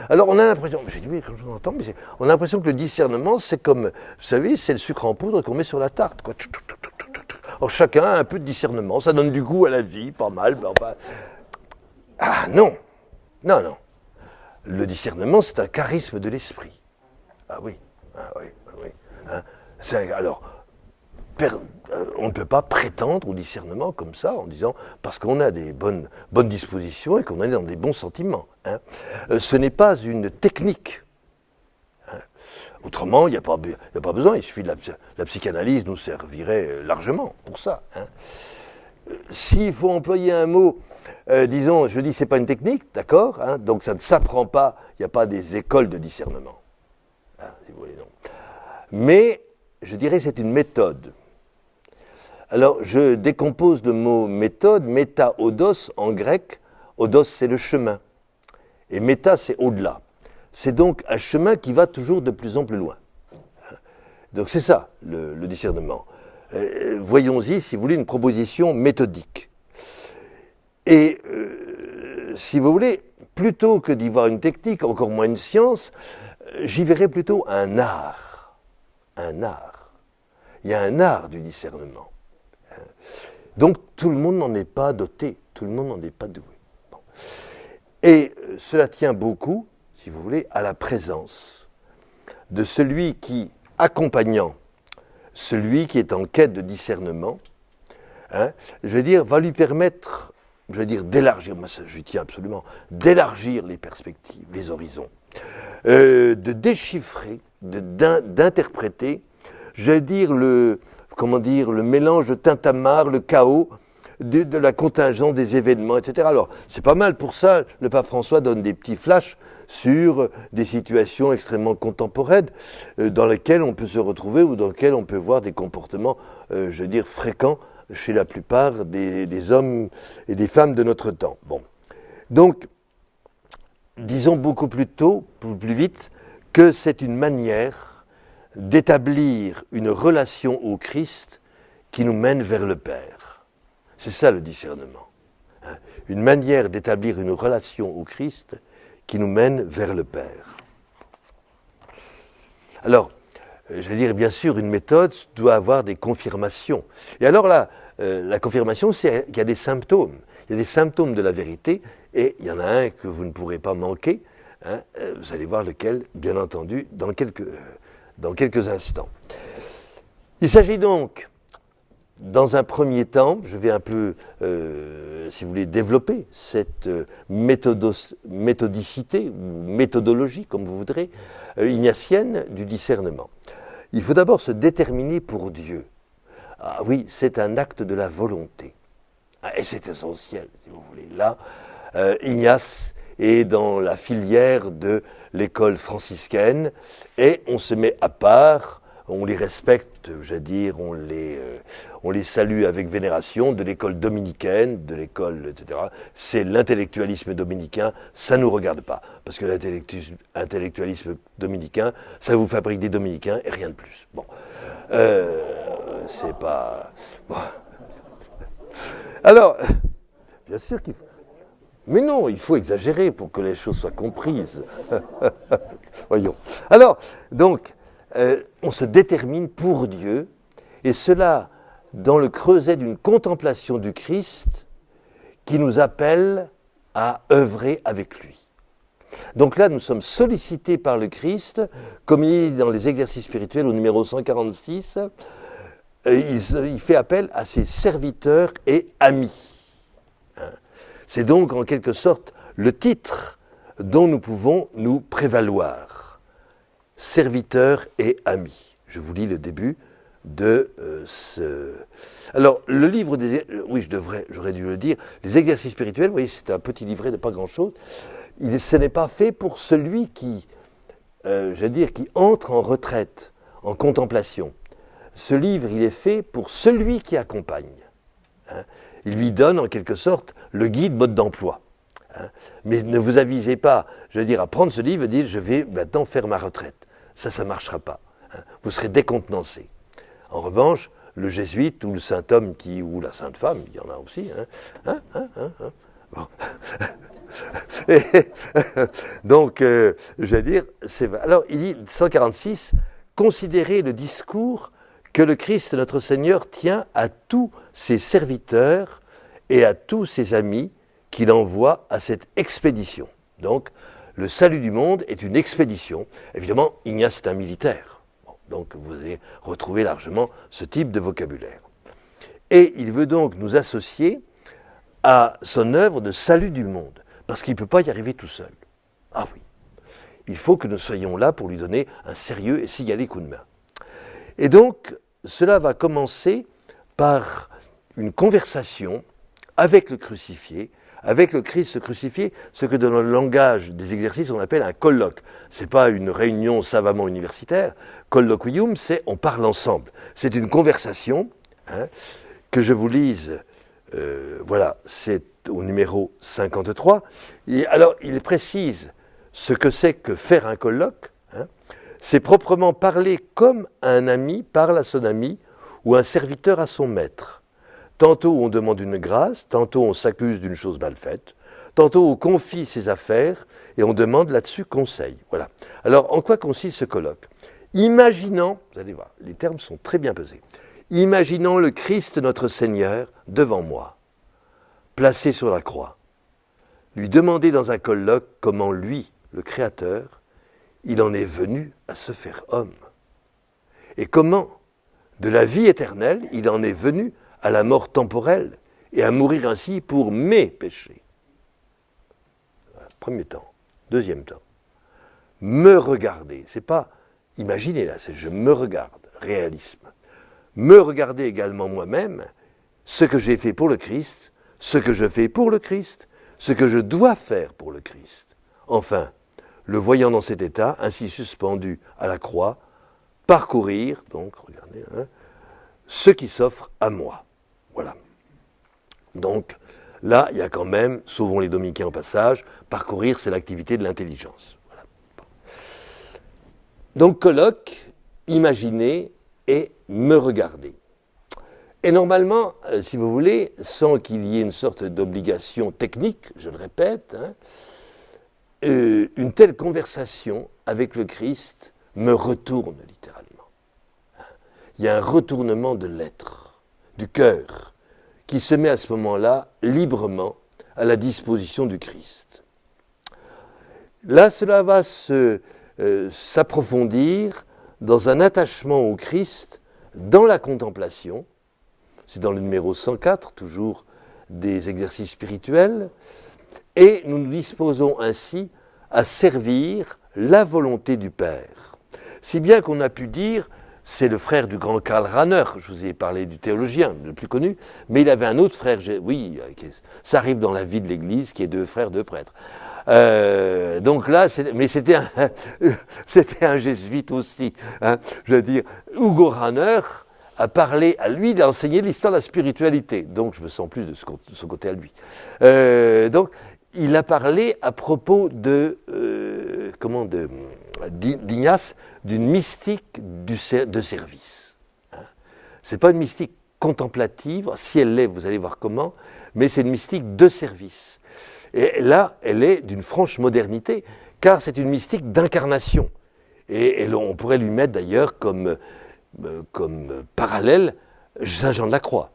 alors on a l'impression, j'ai dit oui, quand je l'entends, mais on a l'impression que le discernement, c'est comme, vous savez, c'est le sucre en poudre qu'on met sur la tarte, quoi. Alors chacun a un peu de discernement, ça donne du goût à la vie, pas mal, ben enfin... Ah non. Le discernement, c'est un charisme de l'esprit. Ah oui. Hein. Alors, on ne peut pas prétendre au discernement comme ça, en disant, parce qu'on a des bonnes dispositions et qu'on est dans des bons sentiments. Hein. Ce n'est pas une technique. Hein. Autrement, il n'y a pas besoin, il suffit de la psychanalyse nous servirait largement pour ça. Hein. S'il faut employer un mot, disons, je dis c'est pas une technique, d'accord, hein, donc ça ne s'apprend pas, il n'y a pas des écoles de discernement, hein, si vous voulez, non. Mais, je dirais c'est une méthode. Alors, je décompose le mot méthode, méta-odos en grec, odos c'est le chemin, et méta c'est au-delà. C'est donc un chemin qui va toujours de plus en plus loin. Donc c'est ça, le discernement. Voyons-y, si vous voulez, une proposition méthodique. Et si vous voulez, plutôt que d'y voir une technique, encore moins une science, j'y verrais plutôt un art. Un art. Il y a un art du discernement. Donc tout le monde n'en est pas doté, tout le monde n'en est pas doué. Bon. Et cela tient beaucoup, si vous voulez, à la présence de celui qui, accompagnant celui qui est en quête de discernement, hein, je veux dire, va lui permettre, je veux dire, d'élargir, moi ça, je tiens absolument, d'élargir les perspectives, les horizons, de déchiffrer, d'interpréter, je veux dire, le mélange de tintamarre, le chaos, de la contingence des événements, etc. Alors, c'est pas mal pour ça, le pape François donne des petits flashs sur des situations extrêmement contemporaines dans lesquelles on peut se retrouver ou dans lesquelles on peut voir des comportements, je veux dire, fréquents chez la plupart des hommes et des femmes de notre temps. Bon. Donc, disons beaucoup plus tôt, plus vite, que c'est une manière d'établir une relation au Christ qui nous mène vers le Père. C'est ça le discernement. Hein. Une manière d'établir une relation au Christ qui nous mène vers le Père. Alors, je veux dire, bien sûr, une méthode doit avoir des confirmations. Et alors là, la confirmation, c'est qu'il y a des symptômes. Il y a des symptômes de la vérité, et il y en a un que vous ne pourrez pas manquer. Hein, vous allez voir lequel, bien entendu, dans quelques instants. Il s'agit donc, dans un premier temps, je vais un peu, si vous voulez, développer cette méthodicité, ou méthodologie, comme vous voudrez, ignatienne du discernement. Il faut d'abord se déterminer pour Dieu. Ah oui, c'est un acte de la volonté. Et c'est essentiel, si vous voulez. Là, Ignace est dans la filière de l'école franciscaine, et on se met à part, on les respecte, je veux dire, on les salue avec vénération, de l'école dominicaine, de l'école, etc. C'est l'intellectualisme dominicain, ça ne nous regarde pas, parce que l'intellectualisme dominicain, ça vous fabrique des dominicains et rien de plus. Bon, c'est pas... Bon. Alors, bien sûr qu'il faut... Mais non, il faut exagérer pour que les choses soient comprises. Voyons. Alors, donc, on se détermine pour Dieu, et cela dans le creuset d'une contemplation du Christ qui nous appelle à œuvrer avec lui. Donc là, nous sommes sollicités par le Christ, comme il est dans les exercices spirituels au numéro 146, il fait appel à ses serviteurs et amis. C'est donc en quelque sorte le titre dont nous pouvons nous prévaloir. Serviteurs et amis. Je vous lis le début de ce... Alors, le livre des... Oui, j'aurais dû le dire. Les exercices spirituels, vous voyez, c'est un petit livret de pas grand-chose. Ce n'est pas fait pour celui qui qui entre en retraite, en contemplation. Ce livre, il est fait pour celui qui accompagne. Hein. Il lui donne en quelque sorte le guide mode d'emploi. Hein. Mais ne vous avisez pas, à prendre ce livre et dire je vais maintenant faire ma retraite. Ça ne marchera pas. Hein. Vous serez décontenancé. En revanche, le jésuite ou le saint homme ou la sainte femme, il y en a aussi. Hein. Bon. Donc, alors il dit 146, considérez le discours que le Christ notre Seigneur tient à tous ses serviteurs et à tous ses amis qu'il envoie à cette expédition. Donc, le salut du monde est une expédition. Évidemment, Ignace est un militaire. Bon, donc, vous allez retrouver largement ce type de vocabulaire. Et il veut donc nous associer à son œuvre de salut du monde, parce qu'il ne peut pas y arriver tout seul. Ah oui, il faut que nous soyons là pour lui donner un sérieux et signaler coup de main. Et donc, cela va commencer par une conversation avec le crucifié, avec le Christ crucifié, ce que dans le langage des exercices on appelle un colloque. Ce n'est pas une réunion savamment universitaire. Colloquium, c'est on parle ensemble. C'est une conversation, hein, que je vous lise, voilà, c'est au numéro 53. Et alors, il précise ce que c'est que faire un colloque. Hein. C'est proprement parler comme un ami parle à son ami ou un serviteur à son maître. Tantôt on demande une grâce, tantôt on s'accuse d'une chose mal faite, tantôt on confie ses affaires et on demande là-dessus conseil. Voilà. Alors, en quoi consiste ce colloque ? Imaginant, vous allez voir, les termes sont très bien pesés, imaginons le Christ notre Seigneur devant moi, placé sur la croix, lui demander dans un colloque comment lui, le Créateur, il en est venu à se faire homme. Et comment, de la vie éternelle, il en est venu à la mort temporelle et à mourir ainsi pour mes péchés. Premier temps. Deuxième temps. Me regarder. C'est pas imaginer là, c'est je me regarde. Réalisme. Me regarder également moi-même, ce que j'ai fait pour le Christ, ce que je fais pour le Christ, ce que je dois faire pour le Christ. Enfin, le voyant dans cet état, ainsi suspendu à la croix, parcourir, donc, regardez, hein, ce qui s'offre à moi. Voilà. Donc, là, il y a quand même, sauvons les dominicains au passage, parcourir, c'est l'activité de l'intelligence. Voilà. Donc, colloque, imaginer et me regarder. Et normalement, si vous voulez, sans qu'il y ait une sorte d'obligation technique, je le répète, hein, une telle conversation avec le Christ me retourne littéralement. Il y a un retournement de l'être, du cœur, qui se met à ce moment-là librement à la disposition du Christ. Là, cela va s'approfondir dans un attachement au Christ dans la contemplation. C'est dans le numéro 104, toujours des exercices spirituels. Et nous nous disposons ainsi à servir la volonté du Père. Si bien qu'on a pu dire, c'est le frère du grand Karl Rahner, je vous ai parlé du théologien, le plus connu, mais il avait un autre frère, oui, ça arrive dans la vie de l'Église, qui est deux frères, deux prêtres. Donc là, mais c'était un jésuite aussi, hein, je veux dire. Hugo Rahner a parlé, à lui, il a enseigné l'histoire de la spiritualité, donc je me sens plus de ce côté à lui. Donc, il a parlé à propos d'Ignace, d'une mystique de service. Hein. Ce n'est pas une mystique contemplative, si elle l'est, vous allez voir comment, mais c'est une mystique de service. Et là, elle est d'une franche modernité, car c'est une mystique d'incarnation. Et on pourrait lui mettre d'ailleurs comme parallèle Saint Jean de la Croix.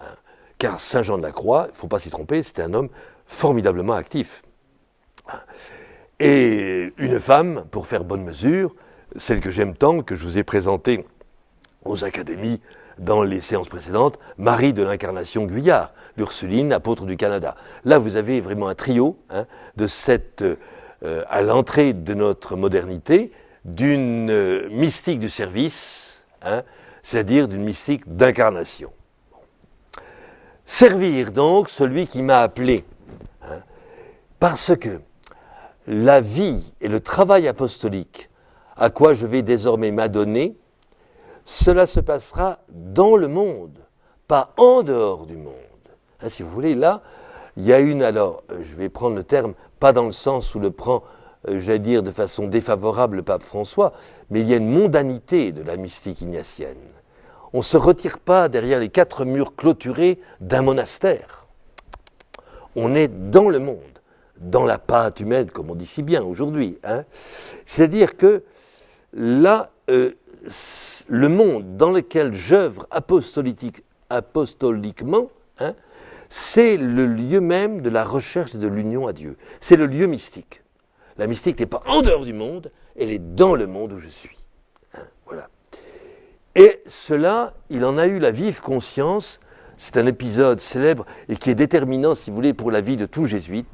Hein. Car Saint Jean de la Croix, il ne faut pas s'y tromper, c'était un homme formidablement actif. Hein. Et une femme, pour faire bonne mesure, celle que j'aime tant, que je vous ai présentée aux académies dans les séances précédentes, Marie de l'Incarnation Guyard, l'Ursuline, apôtre du Canada. Là, vous avez vraiment un trio, hein, de à l'entrée de notre modernité, d'une mystique du service, hein, c'est-à-dire d'une mystique d'incarnation. Bon. Servir donc celui qui m'a appelé, hein, parce que la vie et le travail apostolique à quoi je vais désormais m'adonner, cela se passera dans le monde, pas en dehors du monde. Hein, si vous voulez, là, il y a alors, je vais prendre le terme, pas dans le sens où le prend, j'allais dire, de façon défavorable le pape François, mais il y a une mondanité de la mystique ignatienne. On ne se retire pas derrière les 4 murs clôturés d'un monastère. On est dans le monde, dans la pâte humaine, comme on dit si bien aujourd'hui. Hein. C'est-à-dire que là, le monde dans lequel j'œuvre apostoliquement, hein, c'est le lieu même de la recherche et de l'union à Dieu. C'est le lieu mystique. La mystique n'est pas en dehors du monde, elle est dans le monde où je suis. Hein, voilà. Et cela, il en a eu la vive conscience. C'est un épisode célèbre et qui est déterminant, si vous voulez, pour la vie de tout jésuite.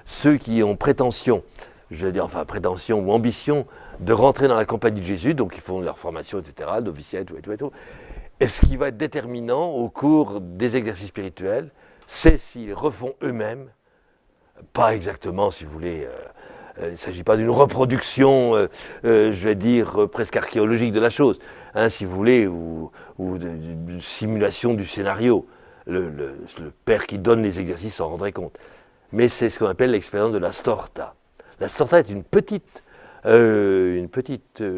Ceux qui ont prétention, je veux dire, enfin prétention ou ambition de rentrer dans la compagnie de Jésus, donc ils font leur formation, etc., noviciat, tout. Et ce qui va être déterminant au cours des exercices spirituels, c'est s'ils refont eux-mêmes, pas exactement, si vous voulez, il ne s'agit pas d'une reproduction, je vais dire, presque archéologique de la chose, hein, si vous voulez, ou d'une simulation du scénario. Le père qui donne les exercices s'en rendrait compte. Mais c'est ce qu'on appelle l'expérience de la Storta. La Storta est une petite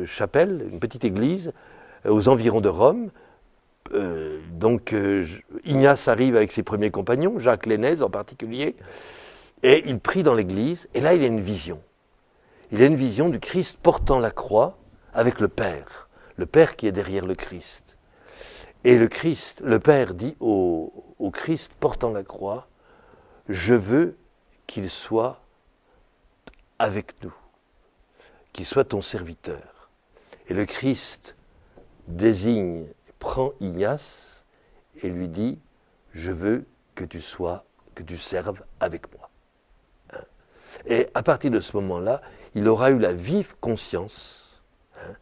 chapelle, une petite église aux environs de Rome. Ignace arrive avec ses premiers compagnons, Jacques Lainez en particulier, et il prie dans l'église, et là il a une vision. Il a une vision du Christ portant la croix avec le Père qui est derrière le Christ. Et le Père dit au Christ portant la croix, je veux qu'il soit avec nous, qu'il soit ton serviteur. Et le Christ désigne, prend Ignace et lui dit, je veux que tu serves avec moi. Hein. Et à partir de ce moment-là, il aura eu la vive conscience, hein,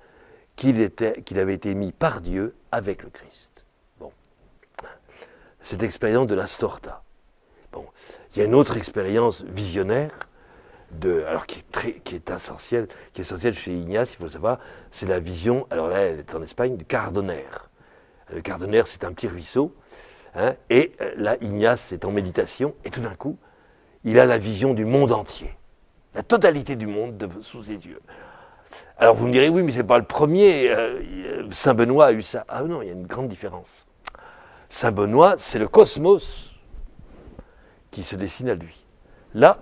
qu'il avait été mis par Dieu avec le Christ. Bon. Cette expérience de la Storta. Bon. Il y a une autre expérience visionnaire, qui est essentielle chez Ignace, il faut le savoir, c'est la vision, alors là elle est en Espagne, du Cardoner. Le Cardoner, c'est un petit ruisseau, hein, et là Ignace est en méditation, et tout d'un coup, il a la vision du monde entier, la totalité du monde sous ses yeux. Alors vous me direz, oui, mais c'est pas le premier, Saint Benoît a eu ça. Ah non, il y a une grande différence. Saint Benoît, c'est le cosmos qui se dessine à lui. Là,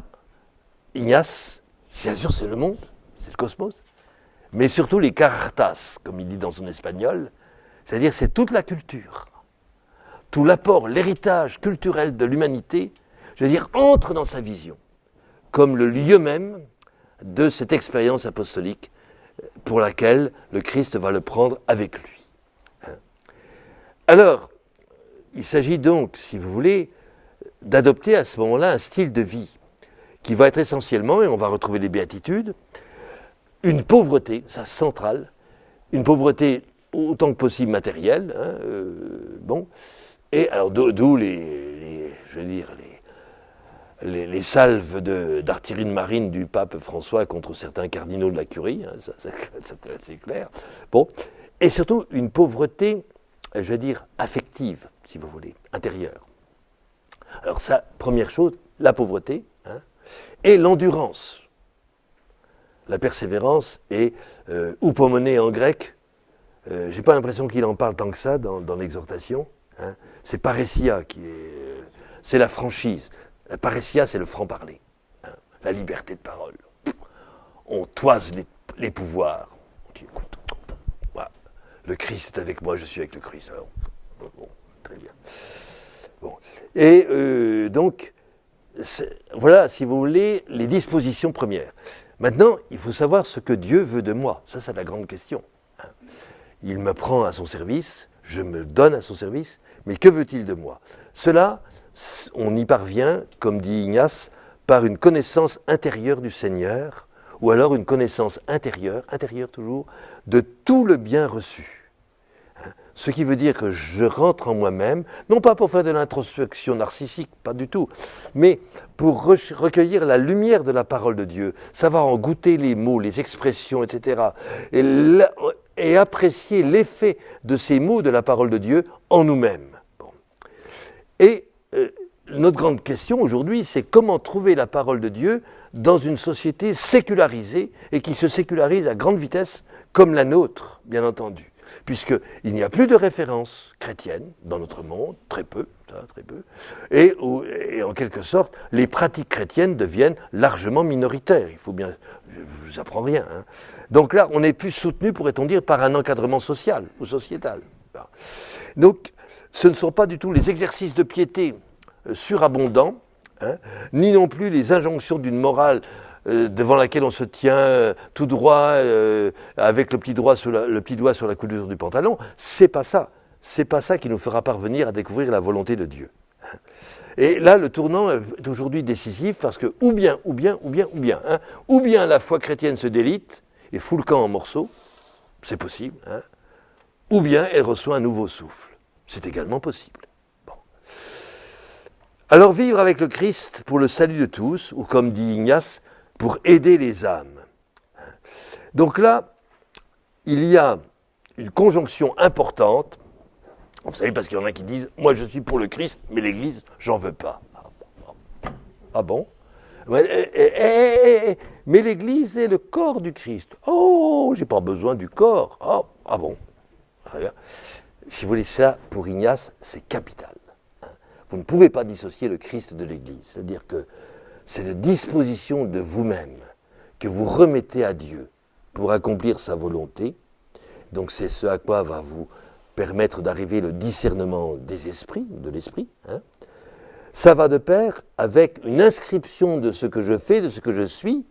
Ignace, bien sûr, c'est le monde, c'est le cosmos, mais surtout les cartas, comme il dit dans son espagnol, c'est-à-dire c'est toute la culture, tout l'apport, l'héritage culturel de l'humanité, je veux dire, entre dans sa vision, comme le lieu même de cette expérience apostolique pour laquelle le Christ va le prendre avec lui. Alors, il s'agit donc, si vous voulez, d'adopter à ce moment-là un style de vie qui va être essentiellement, et on va retrouver les béatitudes, une pauvreté, ça centrale, une pauvreté autant que possible matérielle, hein, et alors d'où les salves d'artillerie de marine du pape François contre certains cardinaux de la curie, hein, ça c'est clair. Bon, et surtout une pauvreté, je vais dire, affective, si vous voulez, intérieure. Alors ça, première chose, la pauvreté, hein, et l'endurance. La persévérance et oupomoné en grec, j'ai pas l'impression qu'il en parle tant que ça dans l'exhortation. Hein. C'est paressia c'est la franchise. La paressia, c'est le franc-parler, hein, la liberté de parole. On toise les pouvoirs. On dit, écoute, voilà, le Christ est avec moi, je suis avec le Christ. Alors, bon, très bien. Bon. Et donc, voilà, si vous voulez, les dispositions premières. Maintenant, il faut savoir ce que Dieu veut de moi. Ça, c'est la grande question. Hein. Il me prend à son service, je me donne à son service, mais que veut-il de moi? Cela, on y parvient, comme dit Ignace, par une connaissance intérieure du Seigneur, ou alors une connaissance intérieure toujours, de tout le bien reçu. Hein. ce qui veut dire que je rentre en moi-même, non pas pour faire de l'introspection narcissique, pas du tout, mais pour recueillir la lumière de la parole de Dieu, savoir en goûter les mots, les expressions, etc., et apprécier l'effet de ces mots de la parole de Dieu en nous-mêmes. Bon. Et notre grande question aujourd'hui, c'est comment trouver la parole de Dieu dans une société sécularisée et qui se sécularise à grande vitesse comme la nôtre, bien entendu. Puisqu'il n'y a plus de références chrétiennes dans notre monde, très peu, et en quelque sorte, les pratiques chrétiennes deviennent largement minoritaires. Il faut bien, je ne vous apprends rien. Hein. Donc là, on est plus soutenu, pourrait-on dire, par un encadrement social ou sociétal. Donc, ce ne sont pas du tout les exercices de piété surabondants, hein, ni non plus les injonctions d'une morale devant laquelle on se tient tout droit, avec le petit doigt sur la coulure du pantalon. C'est pas ça. C'est pas ça qui nous fera parvenir à découvrir la volonté de Dieu. Et là, le tournant est aujourd'hui décisif parce que ou bien la foi chrétienne se délite et fout le camp en morceaux, c'est possible, hein, ou bien elle reçoit un nouveau souffle. C'est également possible. Bon. Alors vivre avec le Christ pour le salut de tous, ou comme dit Ignace, pour aider les âmes. Donc là, il y a une conjonction importante. Vous savez, parce qu'il y en a qui disent « Moi, je suis pour le Christ, mais l'Église, j'en veux pas. » Ah bon? Mais l'Église est le corps du Christ. Oh, j'ai pas besoin du corps. Oh, ah bon? Si vous voulez ça, pour Ignace, c'est capital. Vous ne pouvez pas dissocier le Christ de l'Église. C'est-à-dire que c'est la disposition de vous-même que vous remettez à Dieu pour accomplir sa volonté. Donc c'est ce à quoi va vous permettre d'arriver le discernement des esprits, de l'esprit. Hein. Ça va de pair avec une inscription de ce que je fais, de ce que je suis,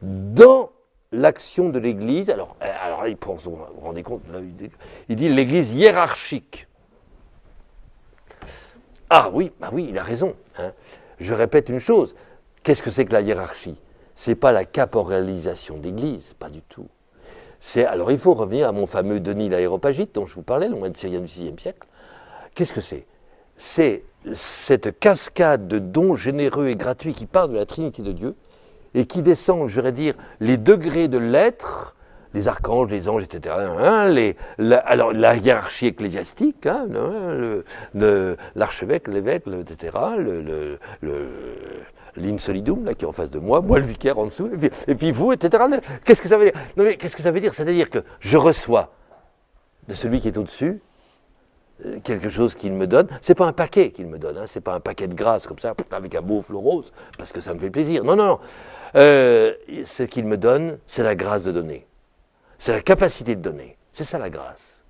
dans l'action de l'Église. Alors il pense, vous vous rendez compte, là, il dit l'Église hiérarchique. Ah oui, bah oui, il a raison. Hein. Je répète une chose. Qu'est-ce que c'est que la hiérarchie? Ce n'est pas la caporalisation d'Église, pas du tout. Alors il faut revenir à mon fameux Denis l'Aréopagite dont je vous parlais, le moine syrien du VIe siècle. Qu'est-ce que c'est? C'est cette cascade de dons généreux et gratuits qui part de la Trinité de Dieu et qui descend, je voudrais dire, les degrés de l'être, les archanges, les anges, etc. Hein, alors la hiérarchie ecclésiastique, hein, l'archevêque, l'évêque, etc., l'insolidum, là, qui est en face de moi le vicaire en dessous, et puis vous, etc. Qu'est-ce que ça veut dire? Non, mais qu'est-ce que ça veut dire? C'est-à-dire que je reçois de celui qui est au-dessus quelque chose qu'il me donne. C'est pas un paquet qu'il me donne, hein, c'est pas un paquet de grâce comme ça, avec un beau flot rose, parce que ça me fait plaisir. Non, non, non. Ce qu'il me donne, c'est la grâce de donner. C'est la capacité de donner. C'est ça la grâce.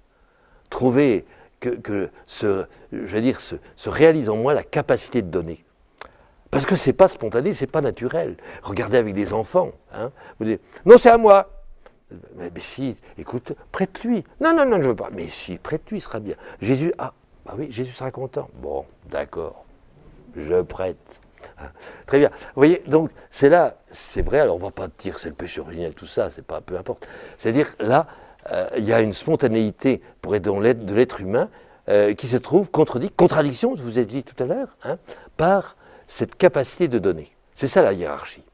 Trouver que se réalise en moi la capacité de donner. Parce que c'est pas spontané, c'est pas naturel. Regardez avec des enfants. Hein, vous dites, non, c'est à moi. Mais si, écoute, prête-lui. Non, non, non, je veux pas. Mais si, prête-lui, sera bien. Jésus, bah oui, Jésus sera content. Bon, d'accord, je prête. Hein, très bien. Vous voyez, donc, c'est là, c'est vrai, alors on va pas dire que c'est le péché originel, tout ça, c'est pas, peu importe. C'est-à-dire, là, il y a une spontanéité de l'être humain qui se trouve contradiction, je vous ai dit tout à l'heure, hein, par cette capacité de donner. C'est ça la hiérarchie.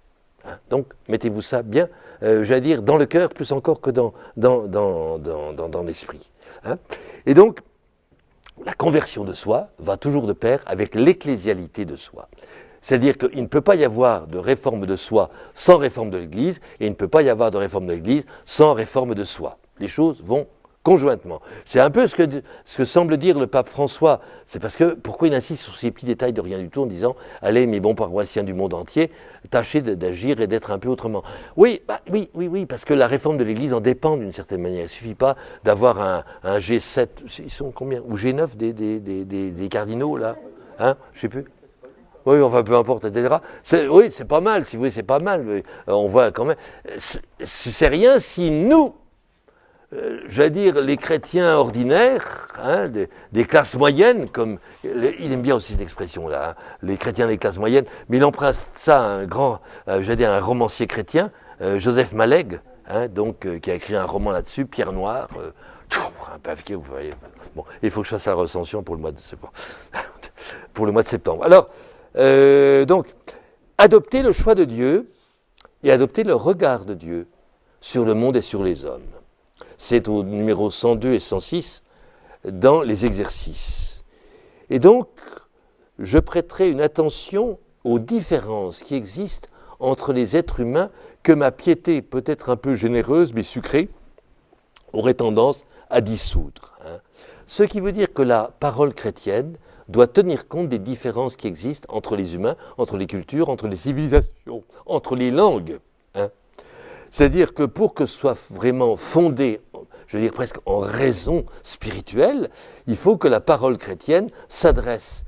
Hein. Donc, mettez-vous ça bien, j'allais dire, dans le cœur, plus encore que dans l'esprit. Hein. Et donc, la conversion de soi va toujours de pair avec l'ecclésialité de soi. C'est-à-dire qu'il ne peut pas y avoir de réforme de soi sans réforme de l'Église, et il ne peut pas y avoir de réforme de l'Église sans réforme de soi. Les choses vont conjointement. C'est un peu ce que semble dire le pape François. C'est parce que, pourquoi il insiste sur ces petits détails de rien du tout en disant « Allez, mes bons paroissiens du monde entier, tâchez d'agir et d'être un peu autrement. » Oui, oui, parce que la réforme de l'Église en dépend d'une certaine manière. Il ne suffit pas d'avoir un G7, ils sont combien? Ou G9 des cardinaux, là, hein, je ne sais plus. Oui, enfin, peu importe, etc. Oui, c'est pas mal, si vous voulez, c'est pas mal. On voit quand même. C'est rien si nous, j'allais dire, les chrétiens ordinaires, hein, des classes moyennes, comme il aime bien aussi cette expression-là, hein, les chrétiens des classes moyennes, mais il emprunte ça à un grand, j'allais dire, un romancier chrétien, Joseph Maleg, qui a écrit un roman là-dessus, Pierre Noire, un papier, vous voyez. Bon, il faut que je fasse la recension pour le mois de septembre. Pour le mois de septembre. Alors, donc, adopter le choix de Dieu et adopter le regard de Dieu sur le monde et sur les hommes. C'est au numéro 102 et 106 dans les exercices. Et donc, je prêterai une attention aux différences qui existent entre les êtres humains que ma piété, peut-être un peu généreuse mais sucrée, aurait tendance à dissoudre. Ce qui veut dire que la parole chrétienne doit tenir compte des différences qui existent entre les humains, entre les cultures, entre les civilisations, entre les langues. C'est-à-dire que pour que ce soit vraiment fondé, je veux dire presque en raison spirituelle, il faut que la parole chrétienne s'adresse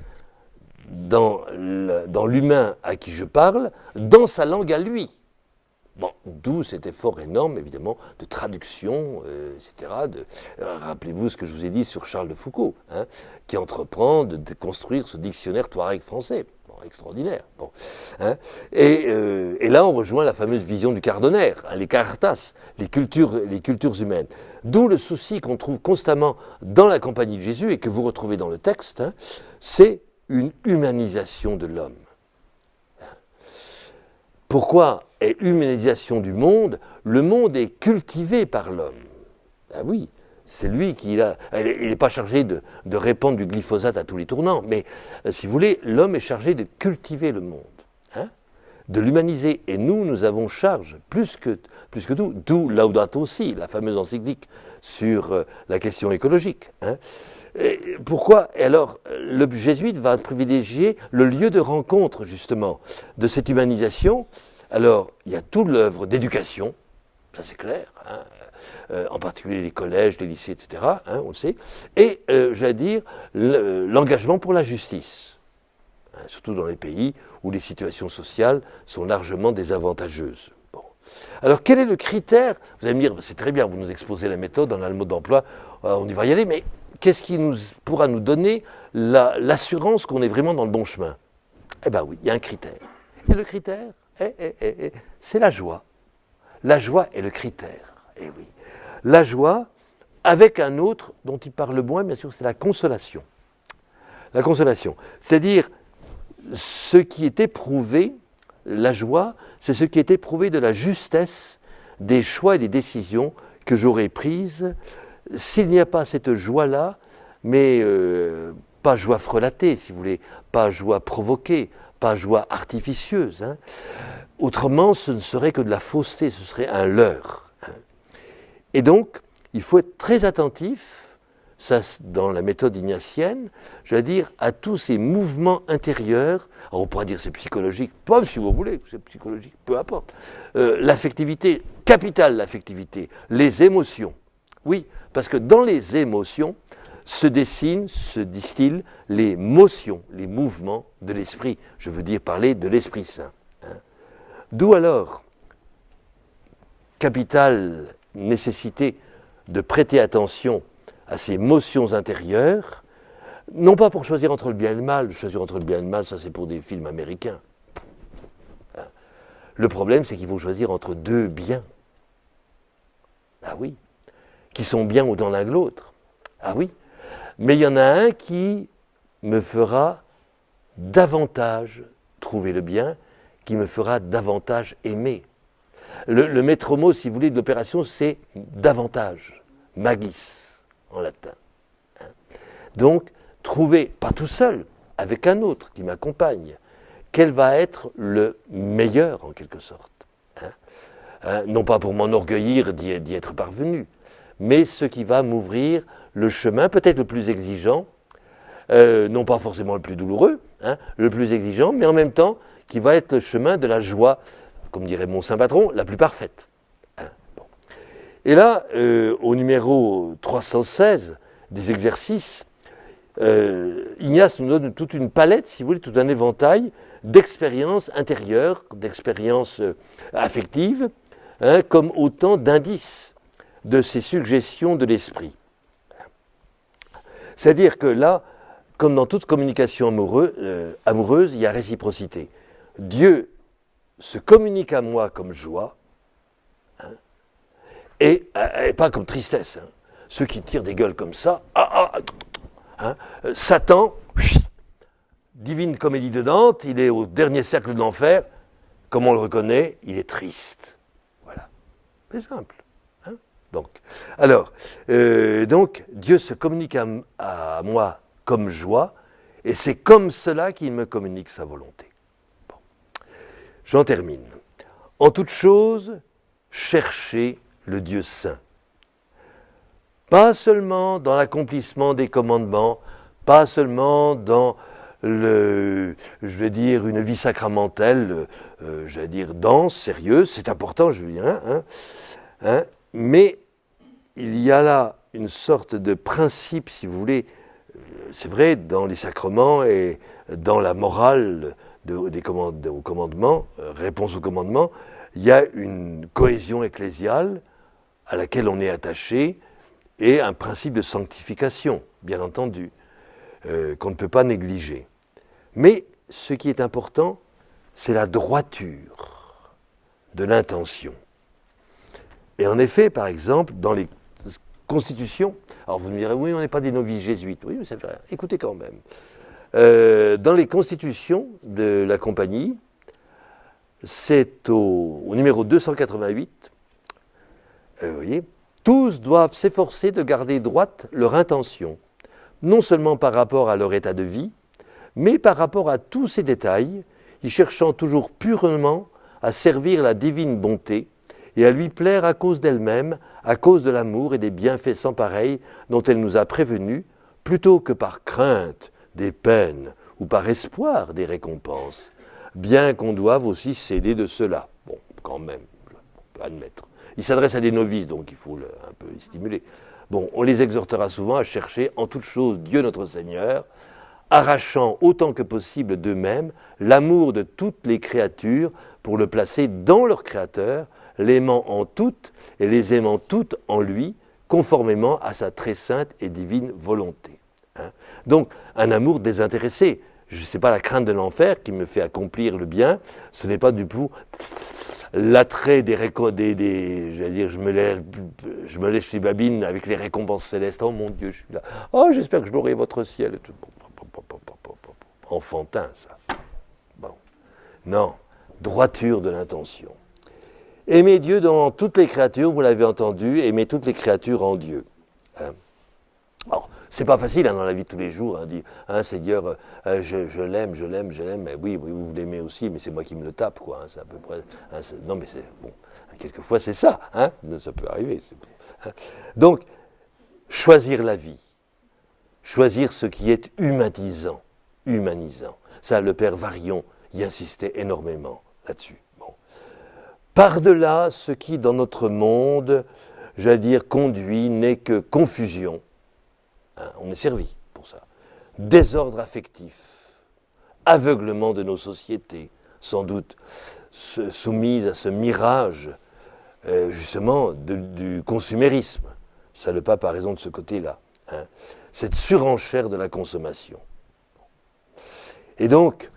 dans l'humain à qui je parle, dans sa langue à lui. Bon, d'où cet effort énorme, évidemment, de traduction, etc. Rappelez-vous ce que je vous ai dit sur Charles de Foucault, qui entreprend de construire ce dictionnaire touareg français. Bon, extraordinaire. Bon, et là, on rejoint la fameuse vision du Cardonner, les cartas, les cultures humaines. D'où le souci qu'on trouve constamment dans la Compagnie de Jésus et que vous retrouvez dans le texte, c'est une humanisation de l'homme. Pourquoi est humanisation du monde? Le monde est cultivé par l'homme. Ah oui, c'est lui qui a... Il n'est pas chargé de répandre du glyphosate à tous les tournants, mais si vous voulez, l'homme est chargé de cultiver le monde, de l'humaniser. Et nous avons charge, plus que tout, d'où Laudato Si, la fameuse encyclique sur la question écologique. Et pourquoi? Et alors, le jésuite va privilégier le lieu de rencontre, justement, de cette humanisation. Alors, il y a toute l'œuvre d'éducation, ça c'est clair, en particulier les collèges, les lycées, etc., on le sait, et, j'allais dire, l'engagement pour la justice, surtout dans les pays où les situations sociales sont largement désavantageuses. Bon. Alors, quel est le critère? Vous allez me dire, c'est très bien, vous nous exposez la méthode, on a le mode d'emploi, on y va y aller, mais qu'est-ce qui pourra nous donner l'assurance qu'on est vraiment dans le bon chemin? Eh bien oui, il y a un critère. Et le critère, c'est la joie. La joie est le critère. Eh oui. La joie, avec un autre dont il parle moins, bien sûr, c'est la consolation. La consolation. C'est-à-dire, ce qui est éprouvé, la joie, c'est ce qui est éprouvé de la justesse des choix et des décisions que j'aurais prises. S'il n'y a pas cette joie-là, mais pas joie frelatée, si vous voulez, pas joie provoquée, pas joie artificieuse. Autrement, ce ne serait que de la fausseté, ce serait un leurre. Et donc, il faut être très attentif, ça dans la méthode ignatienne, je veux dire, à tous ces mouvements intérieurs. Alors on pourrait dire c'est psychologique, pas si vous voulez, c'est psychologique, peu importe. L'affectivité, capitale l'affectivité, les émotions. Oui, parce que dans les émotions se dessinent, se distillent les motions, les mouvements de l'esprit. Je veux dire parler de l'Esprit Saint. D'où alors, capitale nécessité de prêter attention à ces motions intérieures, non pas pour choisir entre le bien et le mal. Choisir entre le bien et le mal, ça c'est pour des films américains. Le problème, c'est qu'il faut choisir entre deux biens. Ah oui, qui sont bien autant l'un que l'autre. Ah oui, mais il y en a un qui me fera davantage trouver le bien, qui me fera davantage aimer. Le maître mot, si vous voulez, de l'opération, c'est davantage, magis, en latin. Donc, trouver, pas tout seul, avec un autre qui m'accompagne, quel va être le meilleur, en quelque sorte. Non pas pour m'enorgueillir d'y être parvenu, mais ce qui va m'ouvrir le chemin, peut-être le plus exigeant, non pas forcément le plus douloureux, le plus exigeant, mais en même temps, qui va être le chemin de la joie, comme dirait mon saint patron, la plus parfaite. Bon. Et là, au numéro 316 des exercices, Ignace nous donne toute une palette, si vous voulez, tout un éventail d'expériences intérieures, d'expériences affectives, comme autant d'indices de ces suggestions de l'esprit. C'est-à-dire que là, comme dans toute communication amoureuse, il y a réciprocité. Dieu se communique à moi comme joie, et pas comme tristesse. Hein. Ceux qui tirent des gueules comme ça, hein, Satan, divine comédie de Dante, il est au dernier cercle de l'enfer. Comme on le reconnaît, il est triste. Voilà. C'est simple. Hein. Donc, Dieu se communique à moi comme joie, et c'est comme cela qu'il me communique sa volonté. Bon. J'en termine. En toute chose, cherchez le Dieu saint. Pas seulement dans l'accomplissement des commandements, pas seulement dans une vie sacramentelle, dense, sérieuse, c'est important, Julien, mais il y a là une sorte de principe, si vous voulez, c'est vrai, dans les sacrements et dans la morale au commandement, réponse au commandement, il y a une cohésion ecclésiale à laquelle on est attaché et un principe de sanctification, bien entendu, qu'on ne peut pas négliger. Mais ce qui est important, c'est la droiture de l'intention. Et en effet, par exemple, dans les constitutions, alors vous me direz, oui, on n'est pas des novices jésuites, oui, mais ça fait rien, écoutez quand même. Dans les constitutions de la compagnie, c'est au numéro 288, vous voyez, tous doivent s'efforcer de garder droite leur intention, non seulement par rapport à leur état de vie, mais par rapport à tous ces détails, y cherchant toujours purement à servir la divine bonté et à lui plaire à cause d'elle-même, à cause de l'amour et des bienfaits sans pareil dont elle nous a prévenus, plutôt que par crainte des peines ou par espoir des récompenses, bien qu'on doive aussi céder de cela. Bon, quand même, on peut admettre. Il s'adresse à des novices, donc il faut un peu les stimuler. Bon, on les exhortera souvent à chercher en toute chose Dieu notre Seigneur, arrachant autant que possible d'eux-mêmes l'amour de toutes les créatures pour le placer dans leur Créateur, l'aimant en toutes et les aimant toutes en lui, conformément à sa très sainte et divine volonté. Hein. Donc, un amour désintéressé. Ce n'est pas la crainte de l'enfer qui me fait accomplir le bien, ce n'est pas du tout l'attrait je me lèche les babines avec les récompenses célestes. Oh mon Dieu, je suis là. Oh, j'espère que je l'aurai votre ciel. Enfantin, ça. Bon. Non, droiture de l'intention. Aimez Dieu dans toutes les créatures, vous l'avez entendu, aimez toutes les créatures en Dieu. Hein. Alors, c'est pas facile dans la vie de tous les jours, hein, dire, Seigneur, je l'aime, mais oui, vous l'aimez aussi, mais c'est moi qui me le tape, quoi. Hein, c'est à peu près. Hein, non, mais c'est bon. Quelquefois, c'est ça, hein, ça peut arriver. Hein. Donc, choisir la vie, choisir ce qui est humanisant. Ça, le père Varion y insistait énormément là-dessus. Bon. Par-delà ce qui, dans notre monde, conduit, n'est que confusion. Hein, on est servi pour ça. Désordre affectif, aveuglement de nos sociétés, sans doute soumises à ce mirage, justement, du consumérisme. Ça, le pape a raison de ce côté-là. Hein. Cette surenchère de la consommation. Et donc,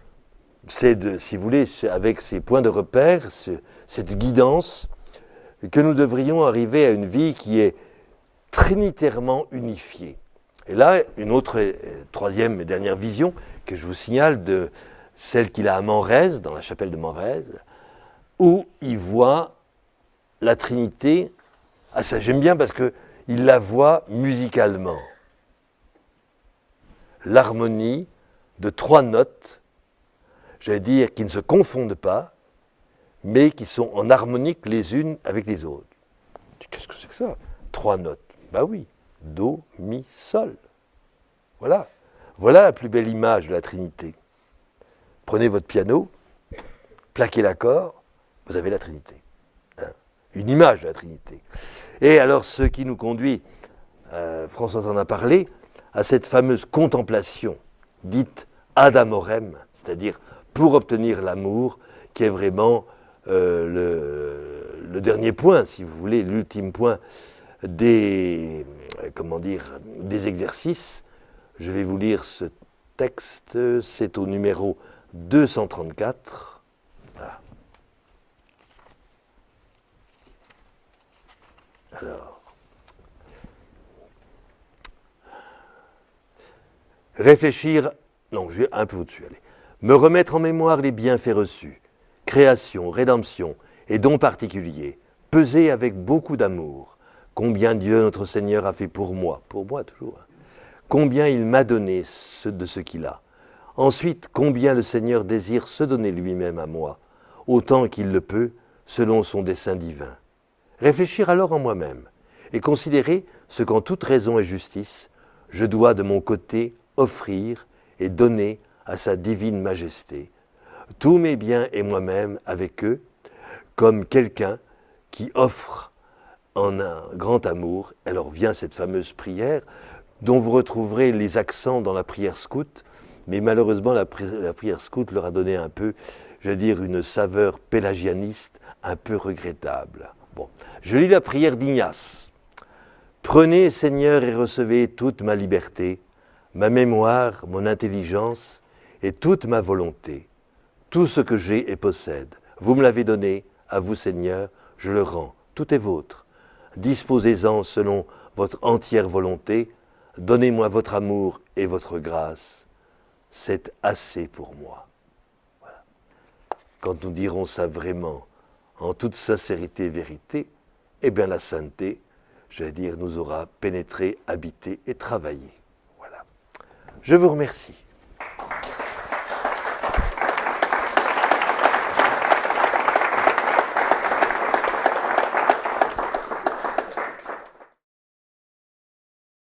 si vous voulez, avec ces points de repère, cette guidance, que nous devrions arriver à une vie qui est trinitairement unifiée. Et là, une autre, troisième et dernière vision que je vous signale de celle qu'il a à Manrese, dans la chapelle de Manrese, où il voit la Trinité, ça j'aime bien parce qu'il la voit musicalement. L'harmonie de trois notes, qui ne se confondent pas, mais qui sont en harmonique les unes avec les autres. Qu'est-ce que c'est que ça? Trois notes. Ben oui, Do, Mi, Sol. Voilà. Voilà la plus belle image de la Trinité. Prenez votre piano, plaquez l'accord, vous avez la Trinité. Hein, une image de la Trinité. Et alors, ce qui nous conduit, François en a parlé, à cette fameuse contemplation dite ad amorem, c'est-à-dire pour obtenir l'amour, qui est vraiment le dernier point, si vous voulez, l'ultime point des exercices. Je vais vous lire ce texte, c'est au numéro 234. Voilà. Alors, réfléchir, non, je vais un peu au-dessus, allez. Me remettre en mémoire les bienfaits reçus, création, rédemption et dons particuliers, peser avec beaucoup d'amour, combien Dieu notre Seigneur a fait pour moi toujours, combien il m'a donné de ce qu'il a. Ensuite, combien le Seigneur désire se donner lui-même à moi, autant qu'il le peut, selon son dessein divin. Réfléchir alors en moi-même et considérer ce qu'en toute raison et justice, je dois de mon côté offrir et donner à sa divine majesté, tous mes biens et moi-même avec eux, comme quelqu'un qui offre en un grand amour. Alors vient cette fameuse prière, dont vous retrouverez les accents dans la prière scout, mais malheureusement la prière scout leur a donné un peu, je veux dire, une saveur pélagianiste un peu regrettable. Bon, je lis la prière d'Ignace. Prenez, Seigneur, et recevez toute ma liberté, ma mémoire, mon intelligence et toute ma volonté. Tout ce que j'ai et possède, vous me l'avez donné, à vous, Seigneur, je le rends, tout est vôtre. Disposez-en selon votre entière volonté, donnez-moi votre amour et votre grâce. C'est assez pour moi. Voilà. Quand nous dirons ça vraiment, en toute sincérité et vérité, eh bien la sainteté, j'allais dire, nous aura pénétré, habité et travaillé. Voilà. Je vous remercie.